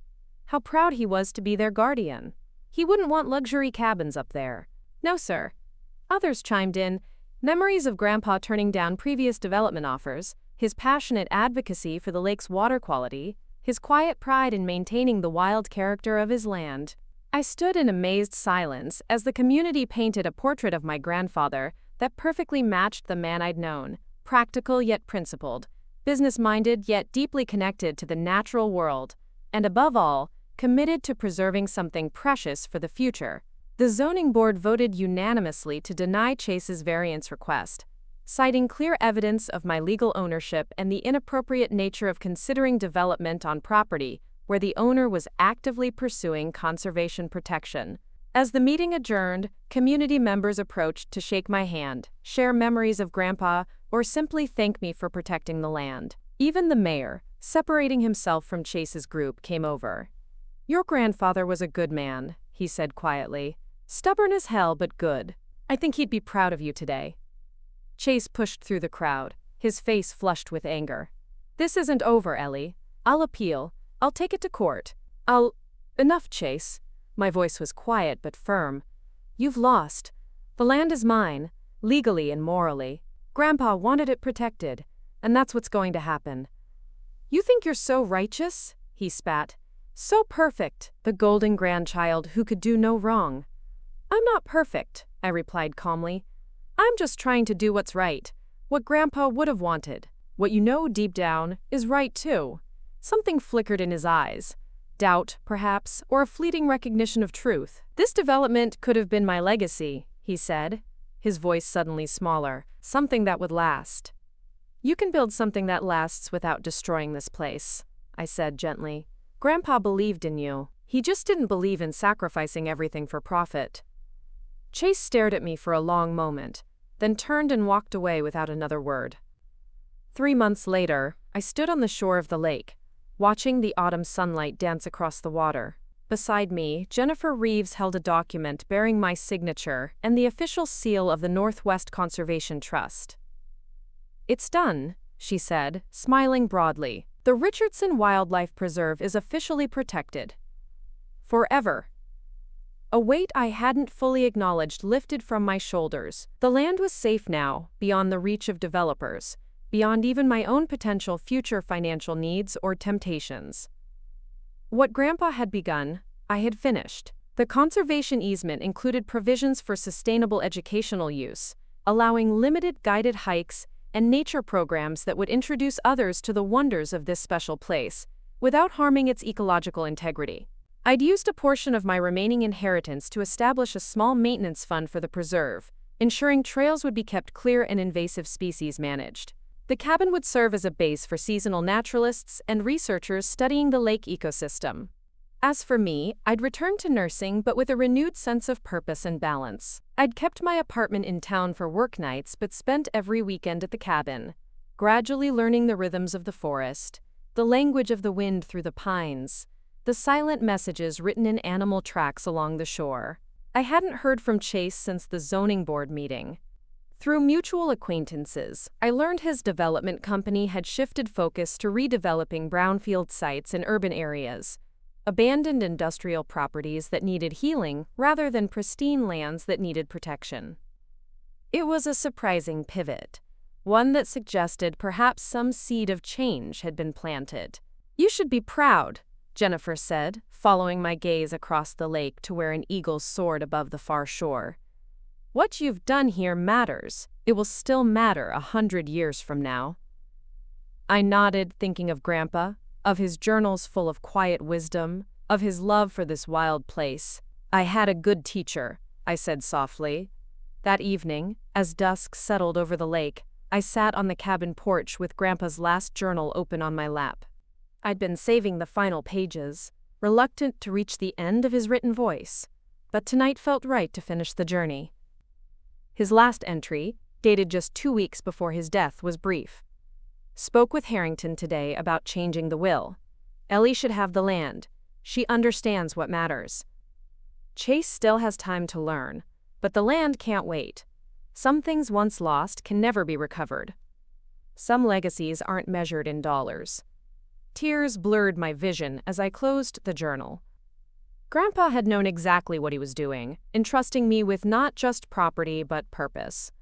Speaker 1: How proud he was to be their guardian. He wouldn't want luxury cabins up there. No, sir. Others chimed in, memories of Grandpa turning down previous development offers, his passionate advocacy for the lake's water quality, his quiet pride in maintaining the wild character of his land. I stood in amazed silence as the community painted a portrait of my grandfather that perfectly matched the man I'd known, practical yet principled, business-minded yet deeply connected to the natural world, and above all, committed to preserving something precious for the future. The zoning board voted unanimously to deny Chase's variance request, citing clear evidence of my legal ownership and the inappropriate nature of considering development on property where the owner was actively pursuing conservation protection. As the meeting adjourned, community members approached to shake my hand, share memories of Grandpa, or simply thank me for protecting the land. Even the mayor, separating himself from Chase's group, came over. "Your grandfather was a good man," he said quietly. "Stubborn as hell, but good. I think he'd be proud of you today." Chase pushed through the crowd, his face flushed with anger. "This isn't over, Ellie. I'll appeal. I'll take it to court. Enough, Chase." My voice was quiet but firm. "You've lost. The land is mine, legally and morally. Grandpa wanted it protected, and that's what's going to happen." "You think you're so righteous?" he spat. "So perfect, the golden grandchild who could do no wrong." "I'm not perfect," I replied calmly. "I'm just trying to do what's right, what Grandpa would have wanted. What you know deep down is right too." Something flickered in his eyes. Doubt, perhaps, or a fleeting recognition of truth. "This development could have been my legacy," he said, his voice suddenly smaller, "something that would last." "You can build something that lasts without destroying this place," I said gently. "Grandpa believed in you. He just didn't believe in sacrificing everything for profit." Chase stared at me for a long moment, then turned and walked away without another word. 3 months later, I stood on the shore of the lake, watching the autumn sunlight dance across the water. Beside me, Jennifer Reeves held a document bearing my signature and the official seal of the Northwest Conservation Trust. "It's done," she said, smiling broadly. "The Richardson Wildlife Preserve is officially protected. Forever." A weight I hadn't fully acknowledged lifted from my shoulders. The land was safe now, beyond the reach of developers, beyond even my own potential future financial needs or temptations. What Grandpa had begun, I had finished. The conservation easement included provisions for sustainable educational use, allowing limited guided hikes and nature programs that would introduce others to the wonders of this special place, without harming its ecological integrity. I'd used a portion of my remaining inheritance to establish a small maintenance fund for the preserve, ensuring trails would be kept clear and invasive species managed. The cabin would serve as a base for seasonal naturalists and researchers studying the lake ecosystem. As for me, I'd returned to nursing but with a renewed sense of purpose and balance. I'd kept my apartment in town for work nights but spent every weekend at the cabin, gradually learning the rhythms of the forest, the language of the wind through the pines, the silent messages written in animal tracks along the shore. I hadn't heard from Chase since the zoning board meeting. Through mutual acquaintances, I learned his development company had shifted focus to redeveloping brownfield sites in urban areas, abandoned industrial properties that needed healing rather than pristine lands that needed protection. It was a surprising pivot, one that suggested perhaps some seed of change had been planted. "You should be proud," Jennifer said, following my gaze across the lake to where an eagle soared above the far shore. "What you've done here matters. It will still matter 100 years from now." I nodded, thinking of Grandpa, of his journals full of quiet wisdom, of his love for this wild place. "I had a good teacher," I said softly. That evening, as dusk settled over the lake, I sat on the cabin porch with Grandpa's last journal open on my lap. I'd been saving the final pages, reluctant to reach the end of his written voice, but tonight felt right to finish the journey. His last entry, dated just 2 weeks before his death, was brief. "Spoke with Harrington today about changing the will. Ellie should have the land. She understands what matters. Chase still has time to learn, but the land can't wait. Some things once lost can never be recovered. Some legacies aren't measured in dollars. Tears blurred my vision as I closed the journal. Grandpa had known exactly what he was doing, entrusting me with not just property but purpose.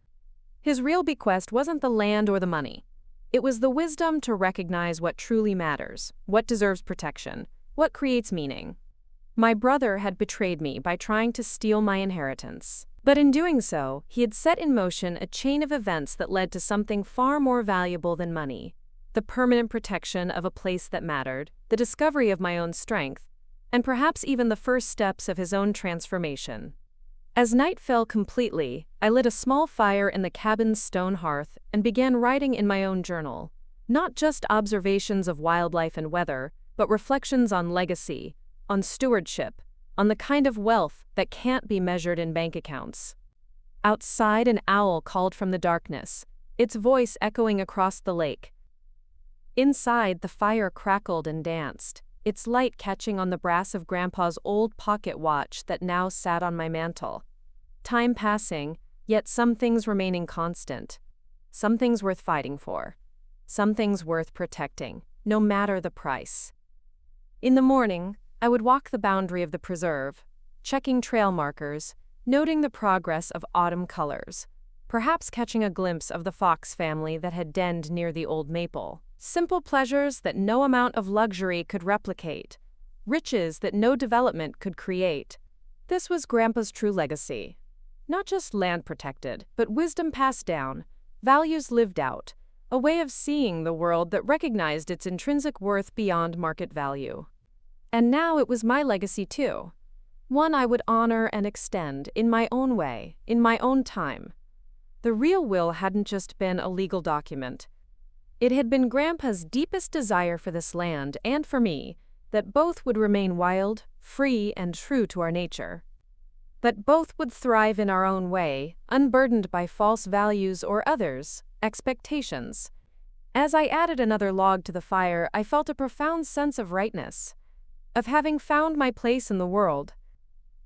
Speaker 1: His real bequest wasn't the land or the money. It was the wisdom to recognize what truly matters, what deserves protection, what creates meaning. My brother had betrayed me by trying to steal my inheritance. But in doing so, he had set in motion a chain of events that led to something far more valuable than money: the permanent protection of a place that mattered, the discovery of my own strength, and perhaps even the first steps of his own transformation. As night fell completely, I lit a small fire in the cabin's stone hearth and began writing in my own journal. Not just observations of wildlife and weather, but reflections on legacy, on stewardship, on the kind of wealth that can't be measured in bank accounts. Outside, an owl called from the darkness, its voice echoing across the lake. Inside, the fire crackled and danced, its light catching on the brass of Grandpa's old pocket watch that now sat on my mantel. Time passing, yet some things remaining constant. Some things worth fighting for. Some things worth protecting, no matter the price. In the morning, I would walk the boundary of the preserve, checking trail markers, noting the progress of autumn colors, perhaps catching a glimpse of the fox family that had denned near the old maple. Simple pleasures that no amount of luxury could replicate, riches that no development could create. This was Grandpa's true legacy. Not just land protected, but wisdom passed down, values lived out, a way of seeing the world that recognized its intrinsic worth beyond market value. And now it was my legacy too. One I would honor and extend in my own way, in my own time. The real will hadn't just been a legal document. It had been Grandpa's deepest desire for this land and for me, that both would remain wild, free, and true to our nature. That both would thrive in our own way, unburdened by false values or others' expectations. As I added another log to the fire, I felt a profound sense of rightness, of having found my place in the world.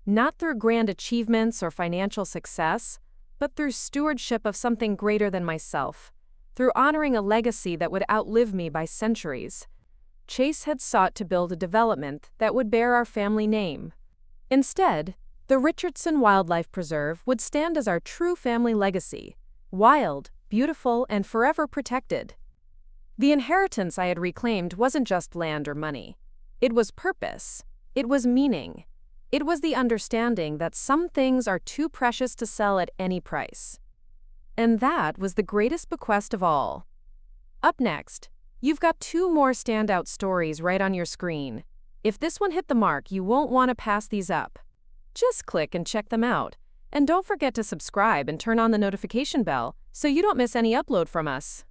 Speaker 1: Not through grand achievements or financial success, but through stewardship of something greater than myself. Through honoring a legacy that would outlive me by centuries. Chase had sought to build a development that would bear our family name. Instead, the Richardson Wildlife Preserve would stand as our true family legacy, wild, beautiful, and forever protected. The inheritance I had reclaimed wasn't just land or money. It was purpose. It was meaning. It was the understanding that some things are too precious to sell at any price. And that was the greatest bequest of all. Up next, you've got 2 more standout stories right on your screen. If this one hit the mark, you won't want to pass these up. Just click and check them out. And don't forget to subscribe and turn on the notification bell so you don't miss any upload from us.